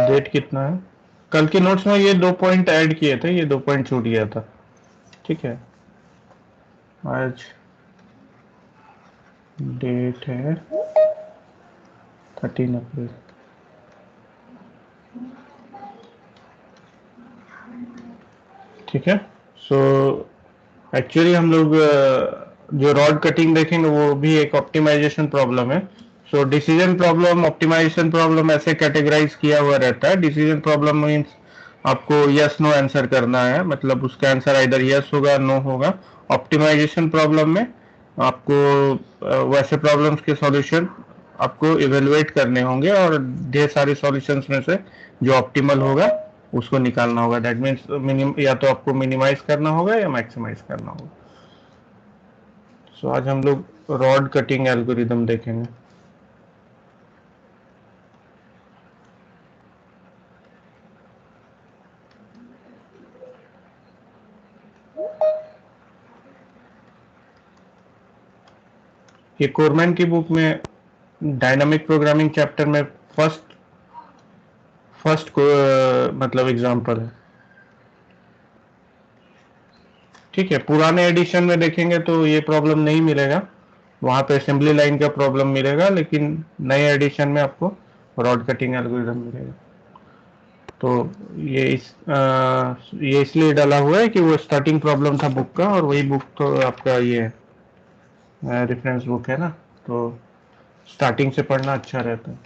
Date कितना है? कल के नोट्स में ये 2 पॉइंट ऐड किए थे, ये 2 पॉइंट छूट गया था। ठीक है, आज डेट है 13 अप्रैल। ठीक है, सो एक्चुअली हम लोग जो रॉड कटिंग देखेंगे वो भी एक ऑप्टिमाइजेशन प्रॉब्लम है। So decision problem, optimisation problem ऐसे कैटेगराइज किया हुआ रहता है। डिसीजन प्रॉब्लम मीन्स आपको यस नो आंसर करना है, मतलब उसका आंसर आइदर यस होगा नो होगा। ऑप्टिमाइजेशन प्रॉब्लम में आपको वैसे प्रॉब्लम्स के सॉल्यूशन आपको इवेलुएट करने होंगे और ढेर सारे सॉल्यूशंस में से जो ऑप्टिमल होगा उसको निकालना होगा। दैट मीन्स या तो आपको मिनिमाइज करना होगा या मैक्सिमाइज करना होगा। सो आज हम लोग रॉड कटिंग एल्गोरिदम देखेंगे। ये कोरमैन की बुक में डायनामिक प्रोग्रामिंग चैप्टर में फर्स्ट फर्स्ट को मतलब एग्जांपल है। ठीक है, पुराने एडिशन में देखेंगे तो ये प्रॉब्लम नहीं मिलेगा, वहां पे असेंबली लाइन का प्रॉब्लम मिलेगा, लेकिन नए एडिशन में आपको रॉड कटिंग एल्गोरिदम मिलेगा। तो ये इसलिए डाला हुआ है कि वो स्टार्टिंग प्रॉब्लम था बुक का, और वही बुक तो आपका ये रेफरेंस बुक है ना, तो स्टार्टिंग से पढ़ना अच्छा रहता है।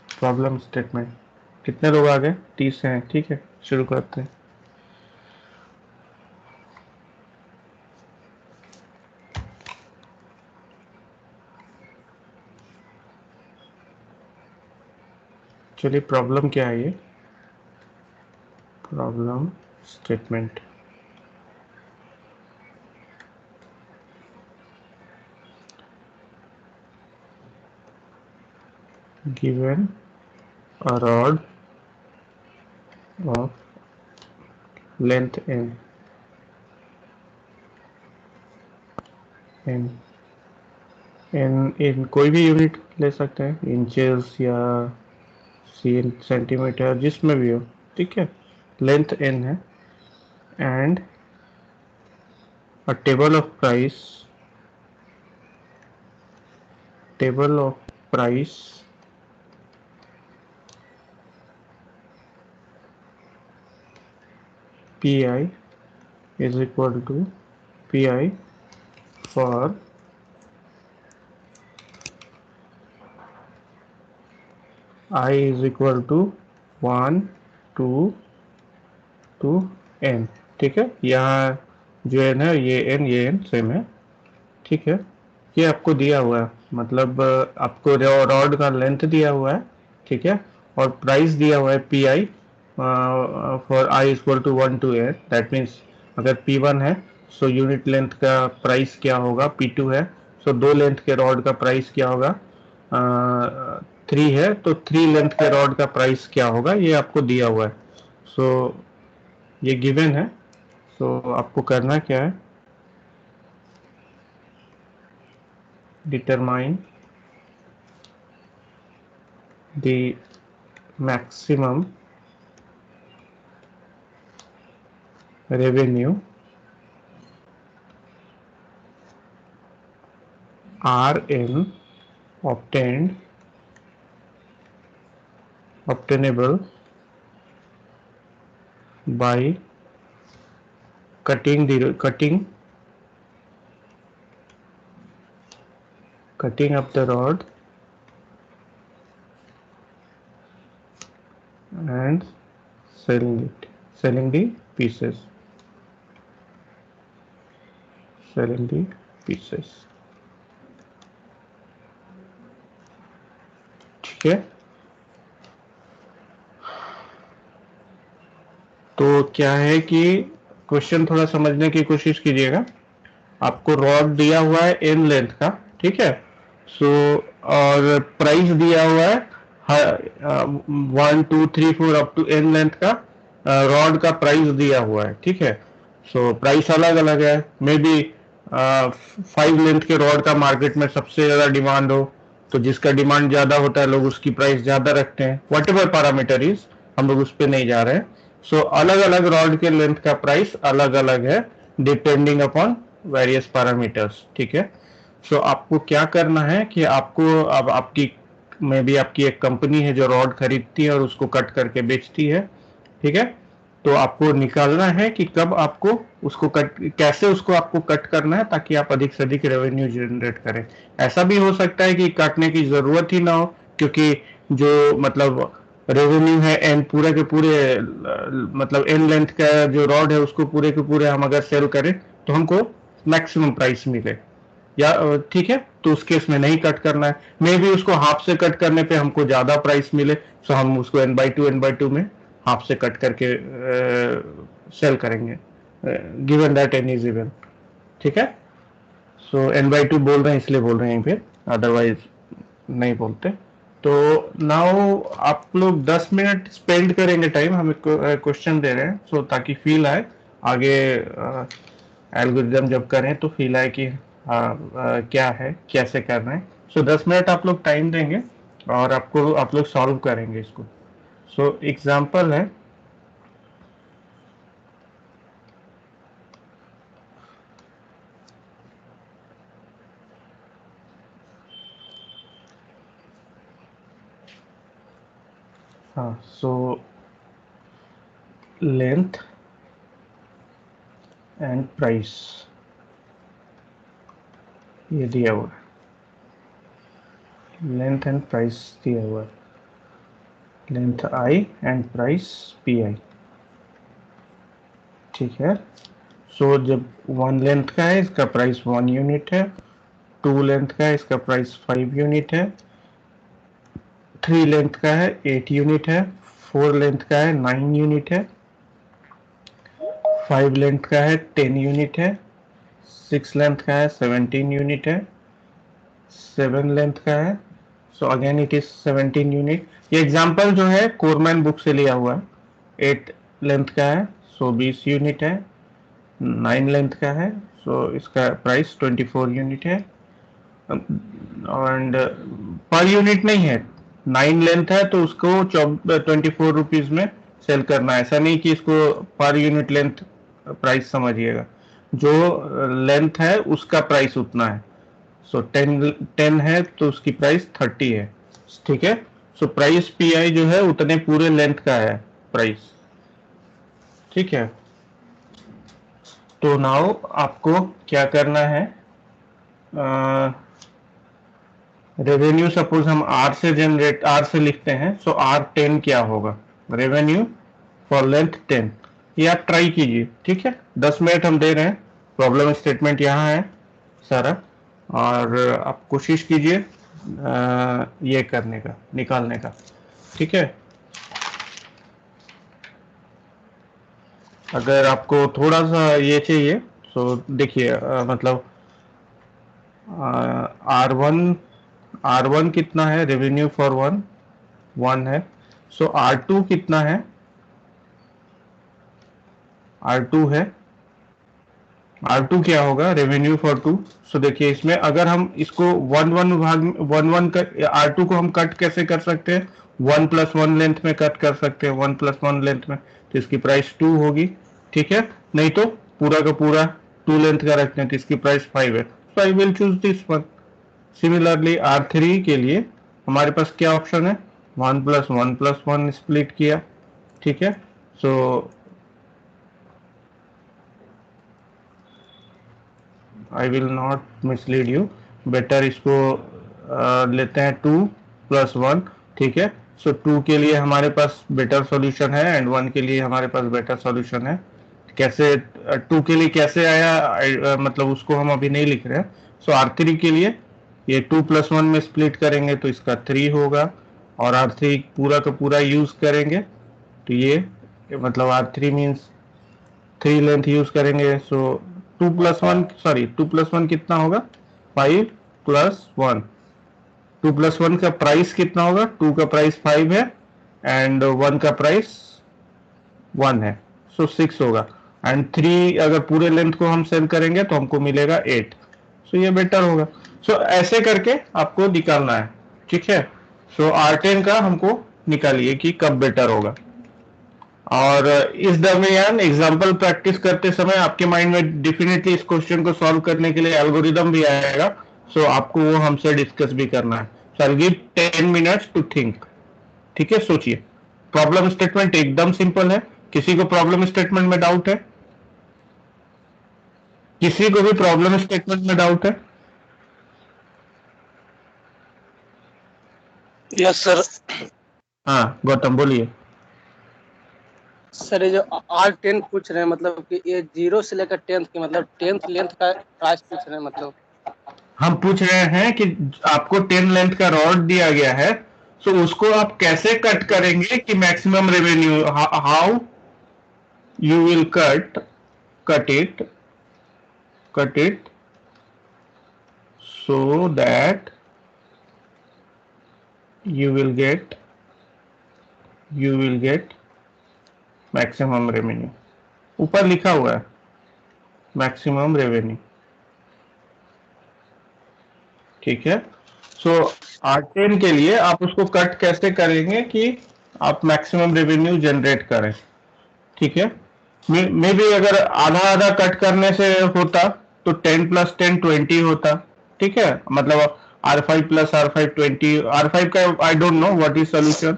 प्रॉब्लम स्टेटमेंट कितने लोग आ गए? 30 हैं। ठीक है, शुरू करते हैं। चलिए, प्रॉब्लम क्या है? ये problem statement. Given a rod of length n इन कोई भी यूनिट ले सकते हैं, इंचेस या सेंटीमीटर, जिसमें भी हो। ठीक है, लेंथ n है and a table of price pi is equal to pi for I is equal to 1 2 to n। ठीक है, यहाँ जो n है ये n सेम है। ठीक है, ये आपको दिया हुआ है, मतलब आपको रॉड का लेंथ दिया हुआ है। ठीक है, और प्राइस दिया हुआ है P I for I equal to 1 to n। That means अगर P1 है सो यूनिट लेंथ का प्राइस क्या होगा, P2 है सो दो लेंथ के रॉड का प्राइस क्या होगा, 3 है तो 3 लेंथ के रॉड का प्राइस क्या होगा, ये आपको दिया हुआ है। सो ये गिवन है। सो आपको करना क्या है, determine the maximum revenue Rn obtainable by cutting up the rod and selling the pieces ठीक है, तो क्या है कि क्वेश्चन थोड़ा समझने की कोशिश कीजिएगा। आपको रॉड दिया हुआ है एन लेंथ का। ठीक है, सो और प्राइस दिया हुआ है 1 2 3 4 अप टू एन लेंथ का रॉड का प्राइस दिया हुआ है। ठीक है, सो प्राइस अलग अलग है। मे बी 5 लेंथ के रॉड का मार्केट में सबसे ज्यादा डिमांड हो, तो जिसका डिमांड ज़्यादा होता है लोग उसकी प्राइस ज़्यादा रखते हैं, वट एवर पैरामीटर इज, हम लोग उस पर नहीं जा रहे हैं। सो अलग अलग रॉड के लेंथ का प्राइस अलग अलग है डिपेंडिंग अपॉन वेरियस पैरामीटर्स, ठीक है। सो आपको क्या करना है कि आपको अब आपकी में भी आपकी एक कंपनी है जो रॉड खरीदती है और उसको कट करके बेचती है, ठीक है। तो आपको निकालना है कि कब आपको उसको कट, कैसे उसको आपको कट करना है ताकि आप अधिक से अधिक रेवेन्यू जनरेट करें। ऐसा भी हो सकता है कि काटने की जरूरत ही ना हो, क्योंकि जो मतलब रेवेन्यू है एन पूरे के पूरे मतलब एन लेंथ का जो रॉड है उसको पूरे के पूरे हम अगर सेल करें तो हमको मैक्सिमम प्राइस मिले, या ठीक है, तो उस केस में नहीं कट करना है। मे भी उसको हाफ से कट करने पे हमको ज्यादा प्राइस मिले, सो हम उसको n/2 में हाफ से कट करके सेल करेंगे, given that n is even, ठीक है। सो n/2 बोल रहे हैं इसलिए बोल रहे हैं फिर, अदरवाइज नहीं बोलते। तो नाउ आप लोग 10 मिनट स्पेंड करेंगे टाइम, हमें क्वेश्चन दे रहे हैं, सो ताकि फील आए आगे एल्गोरिदम जब करें तो फील आए कि क्या है, कैसे करना है। सो 10 मिनट आप लोग टाइम देंगे और आपको आप लोग सॉल्व करेंगे इसको। सो एग्जाम्पल है, हाँ, सो लेंथ एंड प्राइस ये दिया हुआ है, लेंथ एंड प्राइस दिया हुआ है, length I and price P I, ठीक है। सो जब 1 लेंथ का है इसका प्राइस 1 यूनिट है, 2 लेंथ का है इसका प्राइस 5 यूनिट है, 3 लेंथ का है 8 यूनिट है, 4 लेंथ का है 9 यूनिट है, 5 लेंथ का है 10 यूनिट है, 6 लेंथ का है 17 यूनिट है, 7 लेंथ का है, so again it is 17 unit. ये एग्जांपल जो है कोरमैन बुक से लिया हुआ है। 8 लेंथ का है सो 20 यूनिट है, 9 लेंथ का है सो इसका प्राइस 24 यूनिट है, एंड पर यूनिट नहीं है, 9 लेंथ है तो उसको 24 रुपीज में सेल करना है। ऐसा नहीं कि इसको पर यूनिट लेंथ प्राइस समझिएगा, जो लेंथ है उसका प्राइस उतना है। सो 10 है तो उसकी प्राइस 30 है, ठीक है। सो प्राइस पी आई जो है उतने पूरे लेंथ का है प्राइस, ठीक है। तो नाउ आपको क्या करना है, रेवेन्यू सपोज हम आर से लिखते हैं, सो R10 क्या होगा, रेवेन्यू फॉर लेंथ 10, ये आप ट्राई कीजिए, ठीक है। 10 मिनट हम दे रहे हैं, प्रॉब्लम स्टेटमेंट यहाँ है सारा, और आप कोशिश कीजिए ये करने का, निकालने का, ठीक है। अगर आपको थोड़ा सा ये चाहिए तो देखिए, मतलब R1 कितना है, रेवेन्यू फॉर 1 है। सो R2 कितना है, R2 है, R2 क्या होगा, रेवेन्यू फॉर 2। सो देखिए इसमें अगर हम इसको 1 भाग 1 कर, R2 को हम कट कैसे कर सकते हैं, 1+1 लेंथ में कट कर सकते हैं, 1+1 लेंथ में, तो इसकी प्राइस 2 होगी, ठीक है। नहीं तो पूरा का पूरा 2 लेंथ का रखते हैं तो इसकी प्राइस 5 है, so I will choose this one. Similarly R3 के लिए हमारे पास क्या ऑप्शन है, 1+1+1 स्प्लिट किया, ठीक है। So I will not mislead you, better इसको लेते हैं 2+1, ठीक है। सो 2 के लिए हमारे पास बेटर सॉल्यूशन है एंड 1 के लिए हमारे पास बेटर सॉल्यूशन है। कैसे 2 के लिए कैसे आया, मतलब उसको हम अभी नहीं लिख रहे हैं। सो R3 के लिए ये 2+1 में स्प्लिट करेंगे तो इसका 3 होगा, और R3 पूरा का पूरा यूज करेंगे तो ये मतलब R3 मीन्स 3 लेंथ यूज करेंगे। सो 2+1 कितना होगा, 5+1। 2+1 का प्राइस कितना होगा, 2 का प्राइस 5 है एंड 1 का प्राइस 1 है, सो 6 होगा। एंड 3 अगर पूरे लेंथ को हम सेल करेंगे तो हमको मिलेगा 8, सो ये बेटर होगा। सो ऐसे करके आपको निकालना है, ठीक है। सो R10 का हमको निकालिए कि कब बेटर होगा। और इस दरमियान एग्जाम्पल प्रैक्टिस करते समय आपके माइंड में डेफिनेटली इस क्वेश्चन को सॉल्व करने के लिए एल्गोरिदम भी आएगा। सो आपको वो हमसे डिस्कस भी करना है। So I give 10 minutes to think. ठीक है, सोचिए। प्रॉब्लम स्टेटमेंट एकदम सिंपल है। किसी को प्रॉब्लम स्टेटमेंट में डाउट है? किसी को भी प्रॉब्लम स्टेटमेंट में डाउट है? Yes sir. हाँ गौतम बोलिए। सर ये जो R10 पूछ रहे हैं, मतलब कि ये 0 से लेकर 10th की, मतलब 10th लेंथ का प्राइस पूछ रहे हैं मतलब। हम पूछ रहे हैं कि आपको 10 लेंथ का रॉड दिया गया है, सो उसको आप कैसे कट करेंगे कि maximum revenue, how you will cut it so that you will get maximum revenue. ऊपर लिखा हुआ है मैक्सिमम रेवेन्यू। ठीक है। सो R10 के लिए आप उसको कट कैसे करेंगे कि आप मैक्सिमम रेवेन्यू जनरेट करें। ठीक है। मे भी अगर आधा आधा कट करने से होता तो 10 + 10 20 होता। ठीक है, मतलब R5 + R5 20। R5 का I don't know what is solution,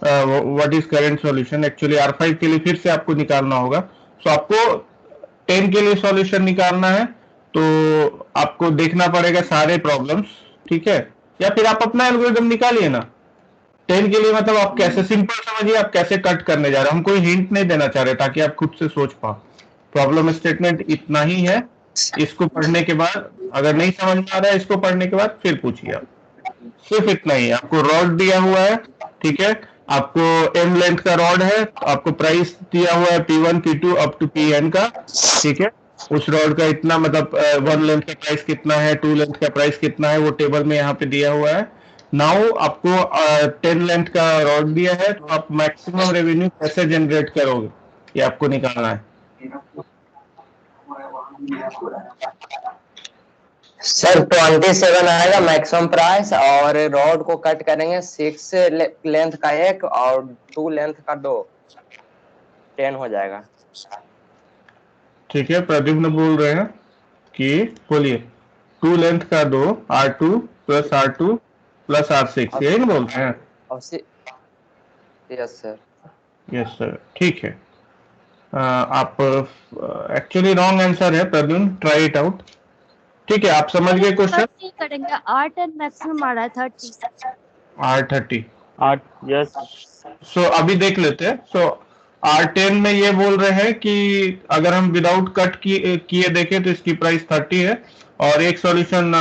what is current solution. Actually R5 के लिए फिर से आपको निकालना होगा। सो आपको 10 के लिए सॉल्यूशन निकालना है तो आपको देखना पड़ेगा सारे प्रॉब्लम्स। ठीक है, या फिर आप अपना एल्गोरिदम निकालिए ना। 10 के लिए मतलब आप कैसे, सिंपल समझिए आप कैसे कट करने जा रहे हैं। हम कोई हिंट नहीं देना चाह रहे ताकि आप खुद से सोच पाओ। प्रॉब्लम स्टेटमेंट इतना ही है। इसको पढ़ने के बाद अगर नहीं समझ में आ रहा है, इसको पढ़ने के बाद फिर पूछिए आप। सिर्फ इतना ही है। आपको रॉड दिया हुआ है। ठीक है, आपको m लेंथ का रॉड है, आपको प्राइस दिया हुआ है P1 P2 up to Pn का। ठीक है, उस रॉड का इतना मतलब 1 लेंथ का प्राइस कितना है, 2 लेंथ का प्राइस कितना है, वो टेबल में यहाँ पे दिया हुआ है। नाउ आपको 10 लेंथ का रॉड दिया है, तो आप मैक्सिमम रेवेन्यू कैसे जनरेट करोगे ये आपको निकालना है। सर 27 आएगा मैक्सिमम प्राइस, और रॉड को कट करेंगे 6 लेंथ का एक और 2 लेंथ का 2, 10 हो जाएगा। ठीक है, प्रद्युम्न बोल रहे हैं कि बोलिए 2 लेंथ का 2 R2 + R2 + R6, यही ना बोलते हैं? और यस सर। यस सर, ठीक है। आप एक्चुअली रॉन्ग आंसर है प्रद्युम्न, ट्राई इट आउट। ठीक है, आप समझ गए क्वेश्चन। करेंगे R10 मैक्सिमम आ रहा है 30। R30। आठ, यस। सो अभी देख लेते हैं। सो R10 में ये बोल रहे हैं कि अगर हम विदाउट कट किए देखें तो इसकी प्राइस 30 है। और एक सॉल्यूशन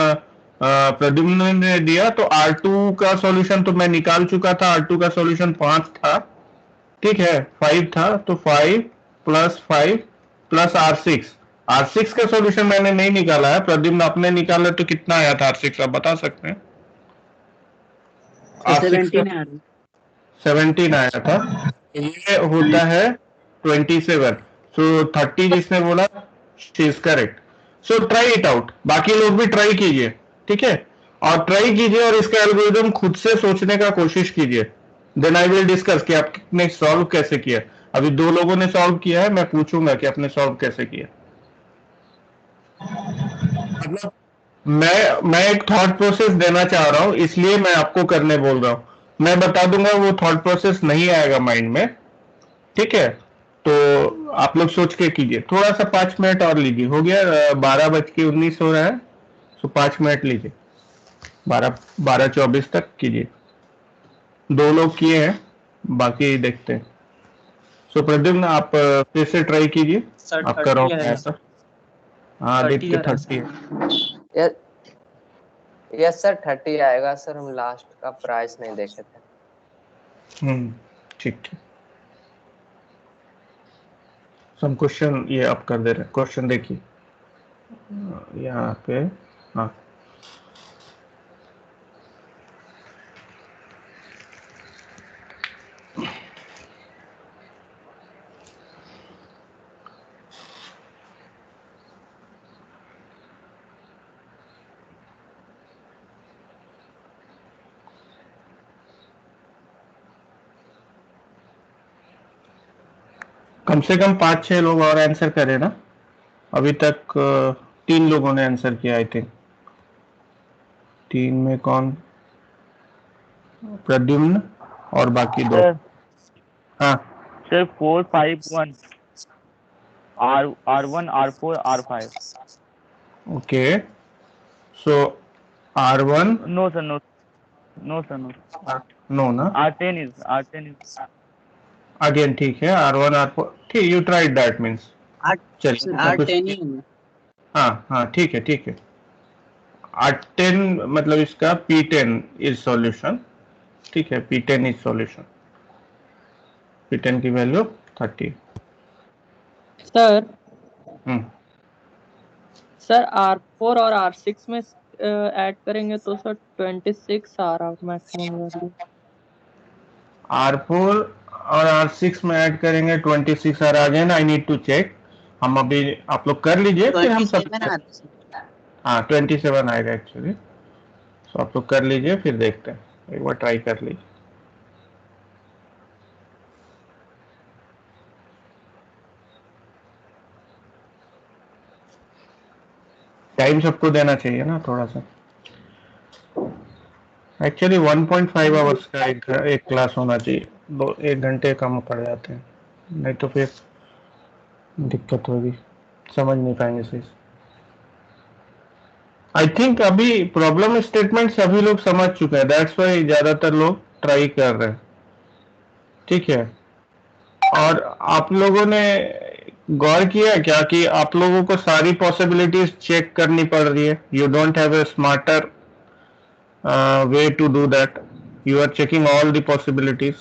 प्रद्युम्न ने दिया, तो R2 का सॉल्यूशन तो मैं निकाल चुका था। R2 का सॉल्यूशन 5 था। ठीक है, 5 था, तो 5 + 5 + R6। R6 का सॉल्यूशन मैंने नहीं निकाला है, प्रद्युम्न आपने निकाला, तो कितना आया था R6 आप बता सकते हैं? R6 का 17 आया था। ये होता है 27। सो 30 जिसने बोला she is correct. So try it out, बाकी लोग भी ट्राई कीजिए। ठीक है, और ट्राई कीजिए और इसका एल्गोरिदम खुद से सोचने का कोशिश कीजिए। देन आई विल डिस्कस कि आपने सॉल्व कैसे किया। अभी 2 लोगों ने सॉल्व किया है, मैं पूछूंगा कि आपने सॉल्व कैसे किया। मतलब मैं एक थॉट प्रोसेस देना चाह रहा हूं, इसलिए मैं आपको करने बोल रहा हूं। मैं बता दूंगा वो थॉट प्रोसेस नहीं आएगा माइंड में। ठीक है, तो आप लोग सोच के कीजिए। थोड़ा सा 5 मिनट और लीजिए, हो गया 12:19 हो रहा है। सो 5 मिनट लीजिए, 12:24 तक कीजिए। 2 लोग किए हैं, बाकी देखते हैं। सो प्रद्युम्न आप फिर से ट्राई कीजिए। सर आपका 30 रॉन्ग आया है। था। हाँ 30 आदित्य है। 30 है। यस सर 30 आएगा सर, हम लास्ट का प्राइस नहीं देखे थे। ठीक ठीक। हम क्वेश्चन ये आप कर दे रहे हैं। क्वेश्चन देखिए यहाँ पे। हाँ, कम से कम 5-6 लोग और आंसर करें ना। अभी तक 3 लोगों ने आंसर किया आई थिंक। 3 में कौन? प्रद्युम्न और बाकी 2। सर हाँ sir 451 R1 R4 R5। Okay, so R1 no sir no sir no. No ना, R10 is अगेन ठीक है, R1 R4 ठीक, यू ट्राइड दैट मीन्स। आठ चलिए मैं कुछ, R10 ही है। हाँ हाँ ठीक है ठीक है। R10 मतलब इसका P10 इज सॉल्यूशन, ठीक है, P10 इज सॉल्यूशन। P10 की वैल्यू 30। सर हम्म, सर R4 और R6 में ऐड करेंगे तो सर 26 आ रहा मैक्सिमम वैल्यू। R4 और R6 में ऐड करेंगे 26 और again I need to check. हम अभी आप लोग कर लीजिए फिर हम सब। 27 आता है। हाँ 27 आएगा एक्चुअली, तो आप लोग कर लीजिए फिर देखते हैं, एक बार ट्राई कर लीजिए। टाइम सबको देना चाहिए ना थोड़ा सा। एक्चुअली 1.5 आवर्स का एक क्लास होना चाहिए, 1 घंटे कम पड़ जाते हैं, नहीं तो फिर दिक्कत होगी, समझ नहीं पाएंगे सही। आई थिंक अभी प्रॉब्लम स्टेटमेंट सभी लोग समझ चुके हैं, दैट्स वाई ज्यादातर लोग ट्राई कर रहे हैं, ठीक है। और आप लोगों ने गौर किया क्या कि आप लोगों को सारी पॉसिबिलिटीज चेक करनी पड़ रही है? You don't have a smarter way to do that. You are checking all the possibilities.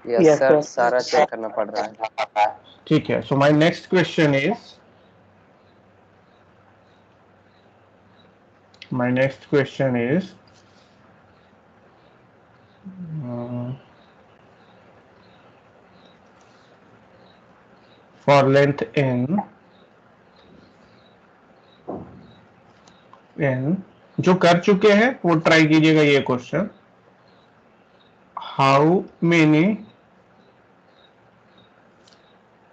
Yes sir, सारा चेक करना पड़ रहा है। ठीक है, so my next question is for length n जो कर चुके हैं वो ट्राई कीजिएगा ये question. How many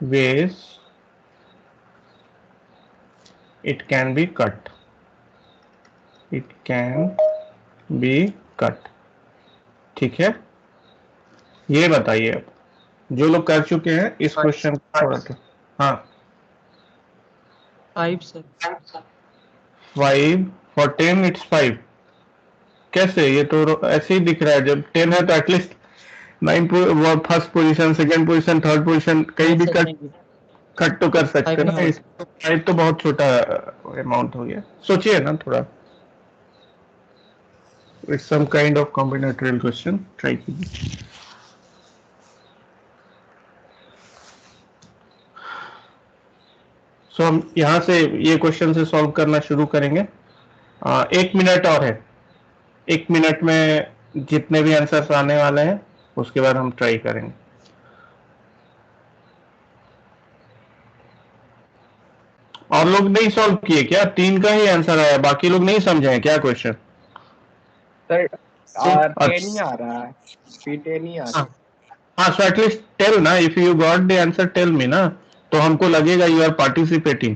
ways it can be cut? It can be cut, ठीक है। ये बताइए अब, जो लोग कर चुके हैं इस क्वेश्चन को थोड़ा सा। हाँ 5 सर। 5 for 10 it's 5। कैसे? ये तो ऐसे ही दिख रहा है, जब 10 है तो at least 9 first position, second position, third position कहीं भी कट तो कर सकते हैं ना। इस 5 तो बहुत छोटा अमाउंट हो गया, सोचिए ना थोड़ा। It's some kind of combinatorial question, try कीजिए। सो हम यहाँ से ये क्वेश्चन से सॉल्व करना शुरू करेंगे। 1 मिनट और है, 1 मिनट में जितने भी आंसर्स आने वाले हैं उसके बाद हम ट्राई करेंगे। और लोग नहीं सॉल्व किए क्या? 3 का ही आंसर आया, बाकी लोग नहीं समझे क्या क्वेश्चन? सर R10 ही आ रहा है, P10 नहीं आ रहा। हाँ, सो एटलीस्ट टेल ना, if you got the answer tell me ना, तो हमको लगेगा यू आर पार्टिसिपेटिंग,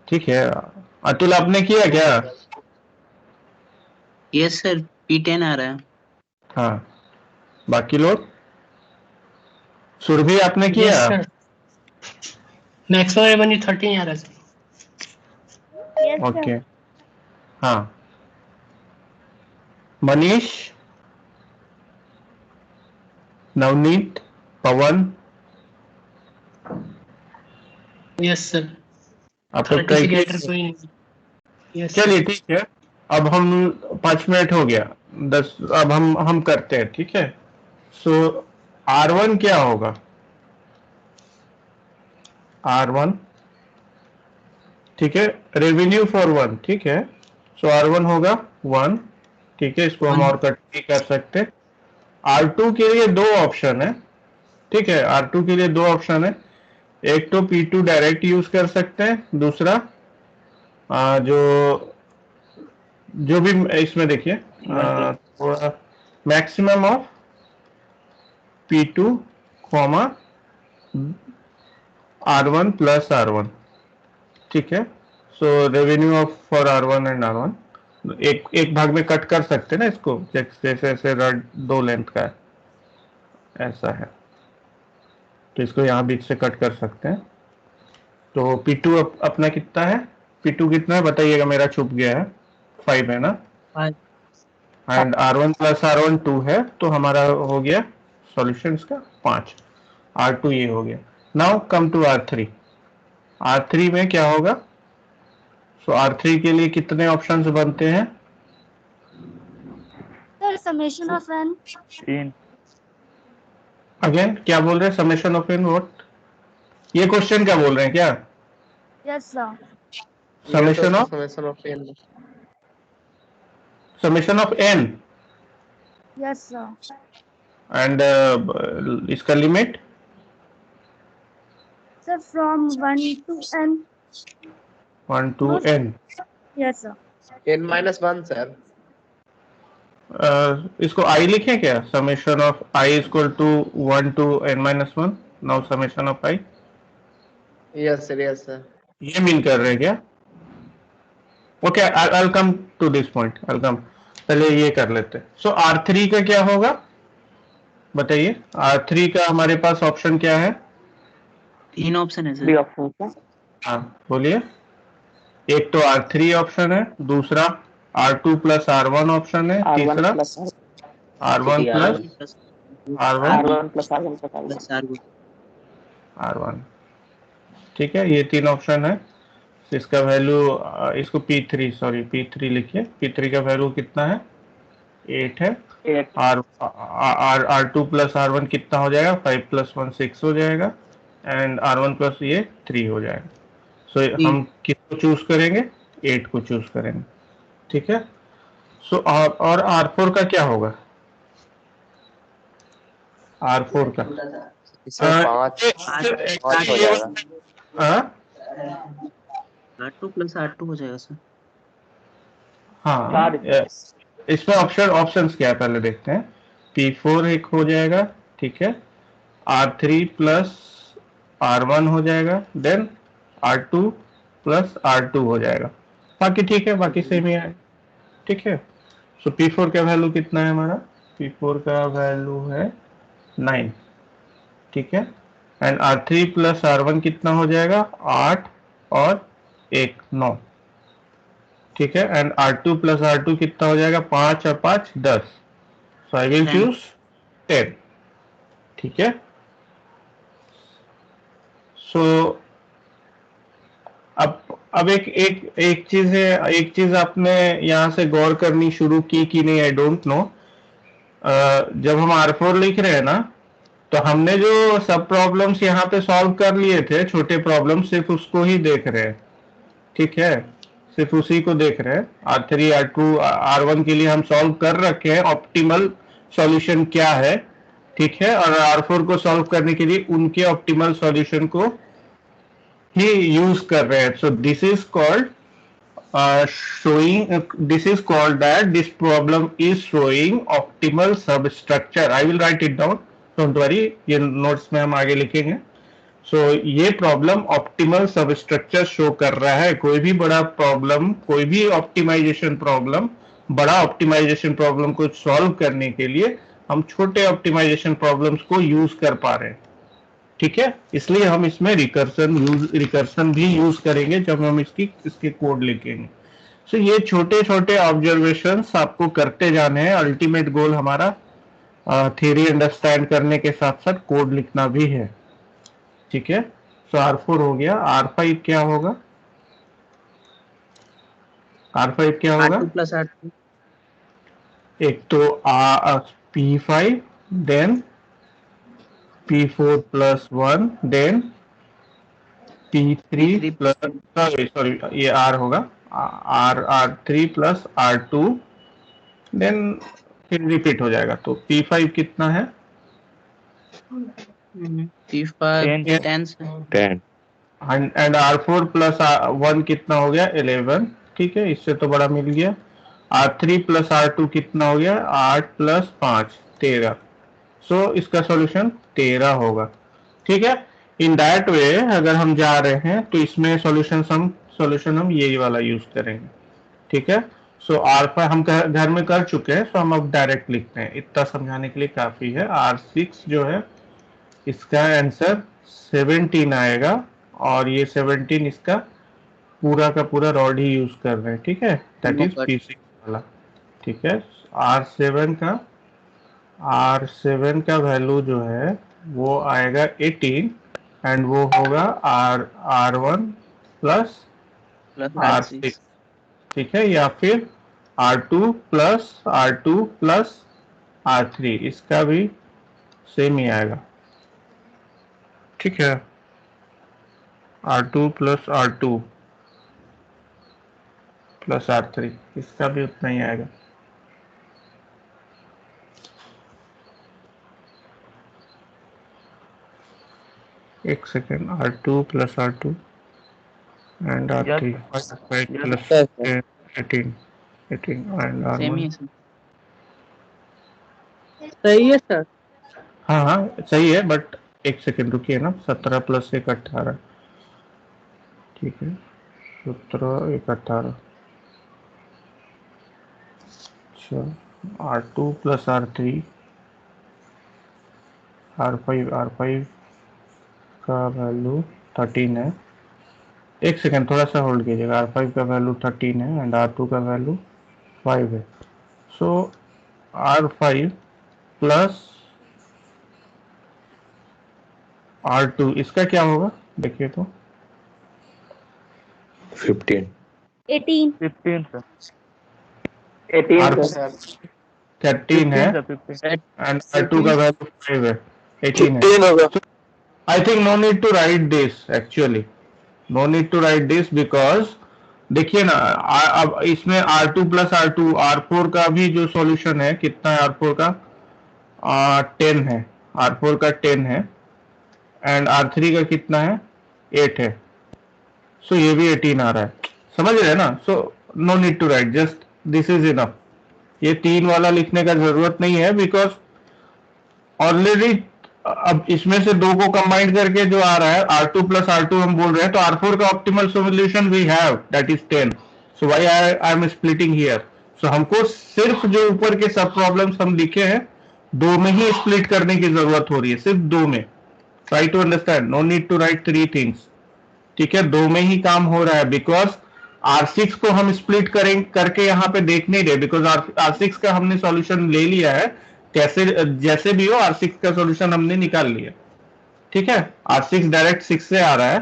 ठीक है। अतुल आपने किया क्या? यस सर, P10 आ रहा है। हाँ, बाकी लोग? सुरभि आपने किया? मैक्सिमम रेवेन्यू 13 आ रहा है सर। Yes, sir. ओके, हाँ। मनीष, नवनीत, पवन, यस सर। आप लोग ट्राई किए? चलिए ठीक है, अब हम 5 मिनट हो गया, 10 अब हम करते हैं, ठीक है। सो R1 क्या होगा? R1, ठीक है, रेवेन्यू फॉर 1, ठीक है। सो R1 होगा 1, ठीक है, इसको हम और कट भी कर सकते हैं। R2 के लिए 2 ऑप्शन है, ठीक है, R2 के लिए 2 ऑप्शन है। एक तो P2 डायरेक्ट यूज कर सकते हैं, दूसरा जो भी इसमें देखिए थोड़ा maximum of P2 comma R1 plus R1, ठीक है। So revenue of for R1 and R1 एक भाग में कट कर सकते हैं ना इसको, जैसे ऐसे रड 2 लेंथ का है, ऐसा है, तो इसको यहाँ बीच से कट कर सकते हैं। तो P2 अपना कितना है, P2 कितना है बताइएगा, मेरा छुप गया है, 5 है ना, एंड R1 प्लस R1 2 है, तो हमारा हो गया सॉल्यूशंस का 5, R2 ये हो गया। Now come to R3, R3 में क्या होगा, सो R3 के लिए कितने ऑप्शंस बनते हैं, sir summation of n। 3 again क्या बोल रहे हैं, समेशन ऑफ n व्हाट, ये क्वेश्चन क्या बोल रहे हैं क्या, yes sir. Summation of n yes sir. And इसका limit sir from 1 to n। 1 to n। Yes sir. n-1 sir. इसको i लिखें क्या, summation of i equal to 1 to n-1, now summation of i, yes sir. ये mean कर रहे हैं क्या, okay I come to this point, I come, पहले ये कर लेते हैं। सो R3 का क्या होगा बताइए, R3 का हमारे पास ऑप्शन क्या है, 3 ऑप्शन है सर। 3 ऑप्शन। हाँ बोलिए, एक तो R3 ऑप्शन है, दूसरा R2 प्लस R1 ऑप्शन है, तीसरा R1 प्लस R1, ठीक है, ये 3 ऑप्शन है। इसका वैल्यू, इसको P3 लिखिए, P3 का वैल्यू कितना है, 8 है, R2 प्लस R1 कितना हो जाएगा, 5 प्लस 1 6 हो जाएगा, एंड R1 प्लस ये 3 हो जाएगा। सो हम किसको चूज करेंगे, 8 को चूज करेंगे, ठीक है। सो और R4 का क्या होगा, R4 का इसमें 5 हो जाएगा, R2 प्लस R2 हो जाएगा सर। हाँ, इसमें ऑप्शंस क्या है पहले देखते हैं। P4 एक हो जाएगा, ठीक है, R3 प्लस R1 हो जाएगा, देन R2 प्लस R2 हो जाएगा, बाकी ठीक है, बाकी सेम ही है, ठीक है। सो P4 का वैल्यू कितना है हमारा, P4 का वैल्यू है 9, ठीक है, एंड R3 प्लस R1 कितना हो जाएगा, 8 और 1 9, ठीक है, एंड R2 प्लस R2 कितना हो जाएगा, 5 और 5 10, सो आई विल चूज 10, ठीक है। सो अब एक चीज है, एक चीज आपने यहाँ से गौर करनी शुरू की कि नहीं, आई डोंट नो, जब हम R4 लिख रहे हैं ना, तो हमने जो सब प्रॉब्लम्स यहाँ पे सॉल्व कर लिए थे, छोटे प्रॉब्लम, सिर्फ उसको ही देख रहे हैं, ठीक है, सिर्फ उसी को देख रहे हैं। R3 R2 R1 के लिए हम सॉल्व कर रखे हैं, ऑप्टिमल सॉल्यूशन क्या है, ठीक है, और R4 को सॉल्व करने के लिए उनके ऑप्टिमल सॉल्यूशन को ही यूज कर रहे हैं। So this is called this is called that this problem is showing optimal substructure. I will write it down, don't worry, ये नोट्स में हम आगे लिखेंगे। सो ये प्रॉब्लम ऑप्टिमल सबस्ट्रक्चर शो कर रहा है। कोई भी बड़ा प्रॉब्लम, कोई भी ऑप्टिमाइजेशन प्रॉब्लम, बड़ा ऑप्टिमाइजेशन प्रॉब्लम को सॉल्व करने के लिए हम छोटे ऑप्टिमाइजेशन प्रॉब्लम्स को यूज कर पा रहे हैं, ठीक है, इसलिए हम इसमें रिकर्सन भी यूज करेंगे जब हम इसके कोड लिखेंगे। सो ये छोटे छोटे ऑब्जर्वेशंस आपको करते जाने हैं, अल्टीमेट गोल हमारा थ्योरी अंडरस्टैंड करने के साथ साथ कोड लिखना भी है, ठीक है। सो R4 हो गया, R5 क्या होगा, R5 क्या होगा, R2 प्लस R2, एक तो P5, then P4 plus 1, then P3 plus, sorry ये R होगा, R3 प्लस R2, देन फिर रिपीट हो जाएगा। तो P5 कितना है, P5 10 10, एंड R4 प्लस 1 कितना हो गया, 11, ठीक है, इससे तो बड़ा मिल गया। R3 प्लस R2 कितना हो गया, 8 प्लस 5 13, सो इसका सॉल्यूशन 13 होगा। ठीक है, इन दैट वे अगर हम जा रहे हैं तो इसमें सॉल्यूशन हम ये वाला यूज करेंगे। ठीक है, सो R5 हम घर में कर चुके हैं, सो हम अब डायरेक्ट लिखते हैं। इतना समझाने के लिए काफी है। R6 जो है इसका आंसर 17 आएगा, और ये 17 इसका पूरा का पूरा रॉड ही यूज कर रहे हैं। ठीक है, दैट इज P6 वाला। ठीक है, R7 का वैल्यू जो है वो आएगा 18, एंड वो होगा R1 प्लस R6। ठीक है, या फिर R2 प्लस R3, इसका भी सेम ही आएगा। ठीक है, R2 प्लस R3, इसका भी उतना ही आएगा। एक second, R2 plus R2 and R3 Yes, 5 yes, plus 18 and same he R1। है सर। सही है सर। हाँ हाँ सही है, बट एक सेकेंड रुकिए ना। 17 प्लस 1 18। ठीक है, 17 1 18। अच्छा, R2 प्लस R3 R5 का वैल्यू 13 है। एक सेकेंड थोड़ा सा होल्ड कीजिएगा। R5 का वैल्यू 13 है एंड R2 का वैल्यू 5 है। सो R5 प्लस R2, इसका क्या होगा देखिए तो। 15 18 15 सर। 18 सर। 13 है 15 एंड R2 का वैल्यू 5 है, 18 है। 15 होगा। I think no need to write this, actually no need to write this, because देखिए ना, अब इसमें R2 प्लस R2, R4 का भी जो सॉल्यूशन है कितना है? R4 का 10 है, R4 का 10 है, एंड R3 का कितना है? 8 है। सो ये भी 18 आ रहा है, समझ रहे हैं ना? So no need to write, just this is enough. ये 3 वाला लिखने का जरूरत नहीं है, बिकॉज ऑलरेडी अब इसमें से 2 को कंबाइन करके जो आ रहा है R2 प्लस R2 हम बोल रहे हैं, तो R4 का optimal solution we have, that is 10। So why I am splitting here. So हमको सिर्फ जो ऊपर के सब प्रॉब्लम्स हम लिखे हैं 2 में ही स्प्लिट करने की जरूरत हो रही है, सिर्फ 2 में। Try to understand, no need to write 3 things. ठीक है, 2 में ही काम हो रहा है, बिकॉज R6 को हम स्प्लिट करके यहाँ पे देख नहीं रहे, बिकॉज R6 का हमने सॉल्यूशन ले लिया है। कैसे जैसे भी हो R6 का सॉल्यूशन हमने निकाल लिया। ठीक है, R6 डायरेक्ट 6 से आ रहा है।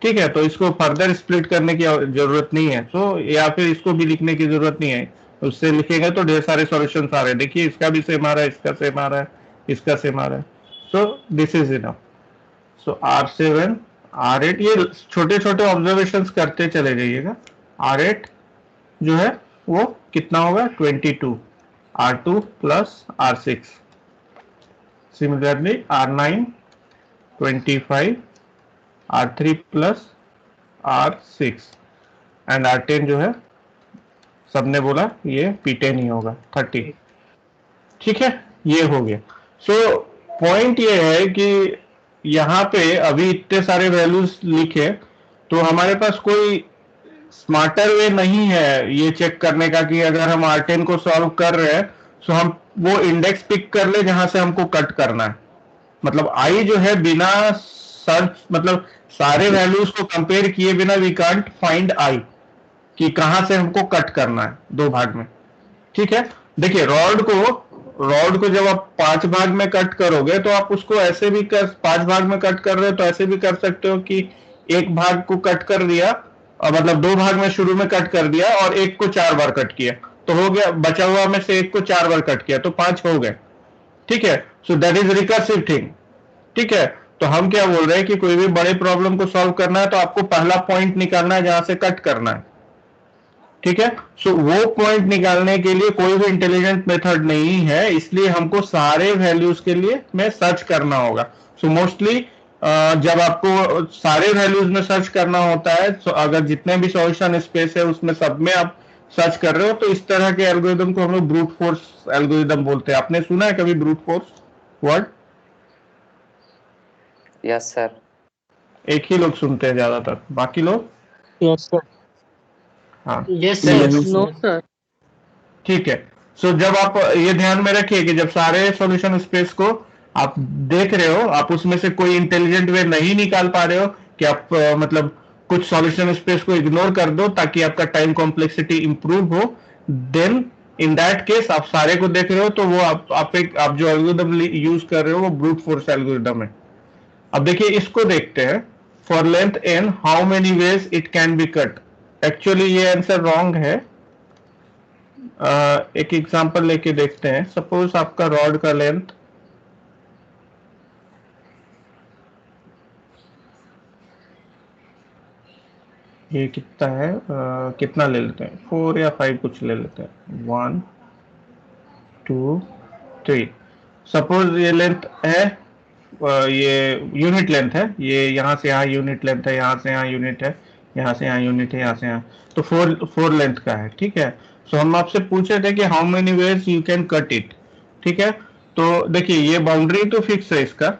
ठीक है, तो इसको फर्दर स्प्लिट करने की जरूरत नहीं है, सो या फिर इसको भी लिखने की जरूरत नहीं है। उससे लिखेंगे तो ढेर सारे सॉल्यूशन आ रहे हैं। देखिए, इसका भी सेम आ रहा है, इसका सेम आ रहा है, इसका सेम आ रहा है। So this is enough. So R7 R8, ये छोटे छोटे ऑब्जर्वेशन करते चले जाइएगा। R8 जो है वो कितना होगा? 22, R2 plus R6। Similarly R9 25, R3 plus R6, and R10 जो है सबने बोला ये P10 ही होगा, 30। ठीक है, ये हो गया। सो पॉइंट ये है कि यहाँ पे अभी इतने सारे वैल्यूज लिखे, तो हमारे पास कोई स्मार्टर वे नहीं है ये चेक करने का कि अगर हम R10 को सॉल्व कर रहे हैं तो हम वो इंडेक्स पिक कर ले जहां से हमको कट करना है। मतलब I जो है बिना सर्च, मतलब सारे वैल्यूज को कंपेयर किए बिना वी कांट फाइंड I कि कहां से हमको कट करना है 2 भाग में। ठीक है, देखिए रॉड को जब आप 5 भाग में कट करोगे तो आप उसको ऐसे भी 5 भाग में कट कर रहे हो तो ऐसे भी कर सकते हो कि एक भाग को कट कर दिया, और मतलब 2 भाग में शुरू में कट कर दिया और एक को 4 बार कट किया, तो हो गया। बचा हुआ में से एक को 4 बार कट किया तो 5 हो गए। ठीक है, सो दैट इज रिकर्सिव थिंग। ठीक है, तो हम क्या बोल रहे हैं कि कोई भी बड़े प्रॉब्लम को सॉल्व करना है तो आपको पहला पॉइंट निकालना है जहां से कट करना है। ठीक है, सो वो पॉइंट निकालने के लिए कोई भी इंटेलिजेंट मेथड नहीं है, इसलिए हमको सारे वैल्यूज के लिए में सर्च करना होगा। सो मोस्टली जब आपको सारे वैल्यूज में सर्च करना होता है, तो अगर जितने भी सॉल्यूशन स्पेस है उसमें सब में आप सर्च कर रहे हो, तो इस तरह के एल्गोरिदम को हम लोग ब्रूट फोर्स एल्गोरिदम बोलते हैं। आपने सुना है कभी brute force? Word? Yes sir. एक ही लोग सुनते हैं ज्यादातर, बाकी लोग? Yes sir. हाँ यस तो सर। No sir. ठीक है। सो जब आप ये ध्यान में रखिए कि जब सारे सॉल्यूशन स्पेस को आप देख रहे हो, आप उसमें से कोई इंटेलिजेंट वे नहीं निकाल पा रहे हो कि आप मतलब कुछ सॉल्यूशन स्पेस को इग्नोर कर दो ताकि आपका टाइम कॉम्प्लेक्सिटी इंप्रूव हो, देन इन दैट केस आप सारे को देख रहे हो तो वो आप जो एल्गोरिथम यूज कर रहे हो वो ब्रूट फोर्स एल्गोरिथम है। अब देखिए इसको देखते हैं, for length n how many ways it can be cut. Actually ये आंसर रॉन्ग है। एक एग्जांपल लेके देखते हैं। सपोज आपका रॉड का लेंथ ये कितना है, कितना ले लेते हैं, 4 या 5 कुछ ले लेते हैं, 1 2 3। सपोज ये लेंथ है, ये यूनिट लेंथ है, ये यहाँ से यहाँ यूनिट लेंथ है, यहाँ से यहाँ यूनिट है, यहाँ से यहाँ यूनिट है, यहाँ से यहाँ, तो 4 लेंथ का है। ठीक है। सो हम आपसे पूछ रहे थे कि how many ways you can cut it. ठीक है। तो देखिए ये बाउंड्री तो फिक्स है इसका,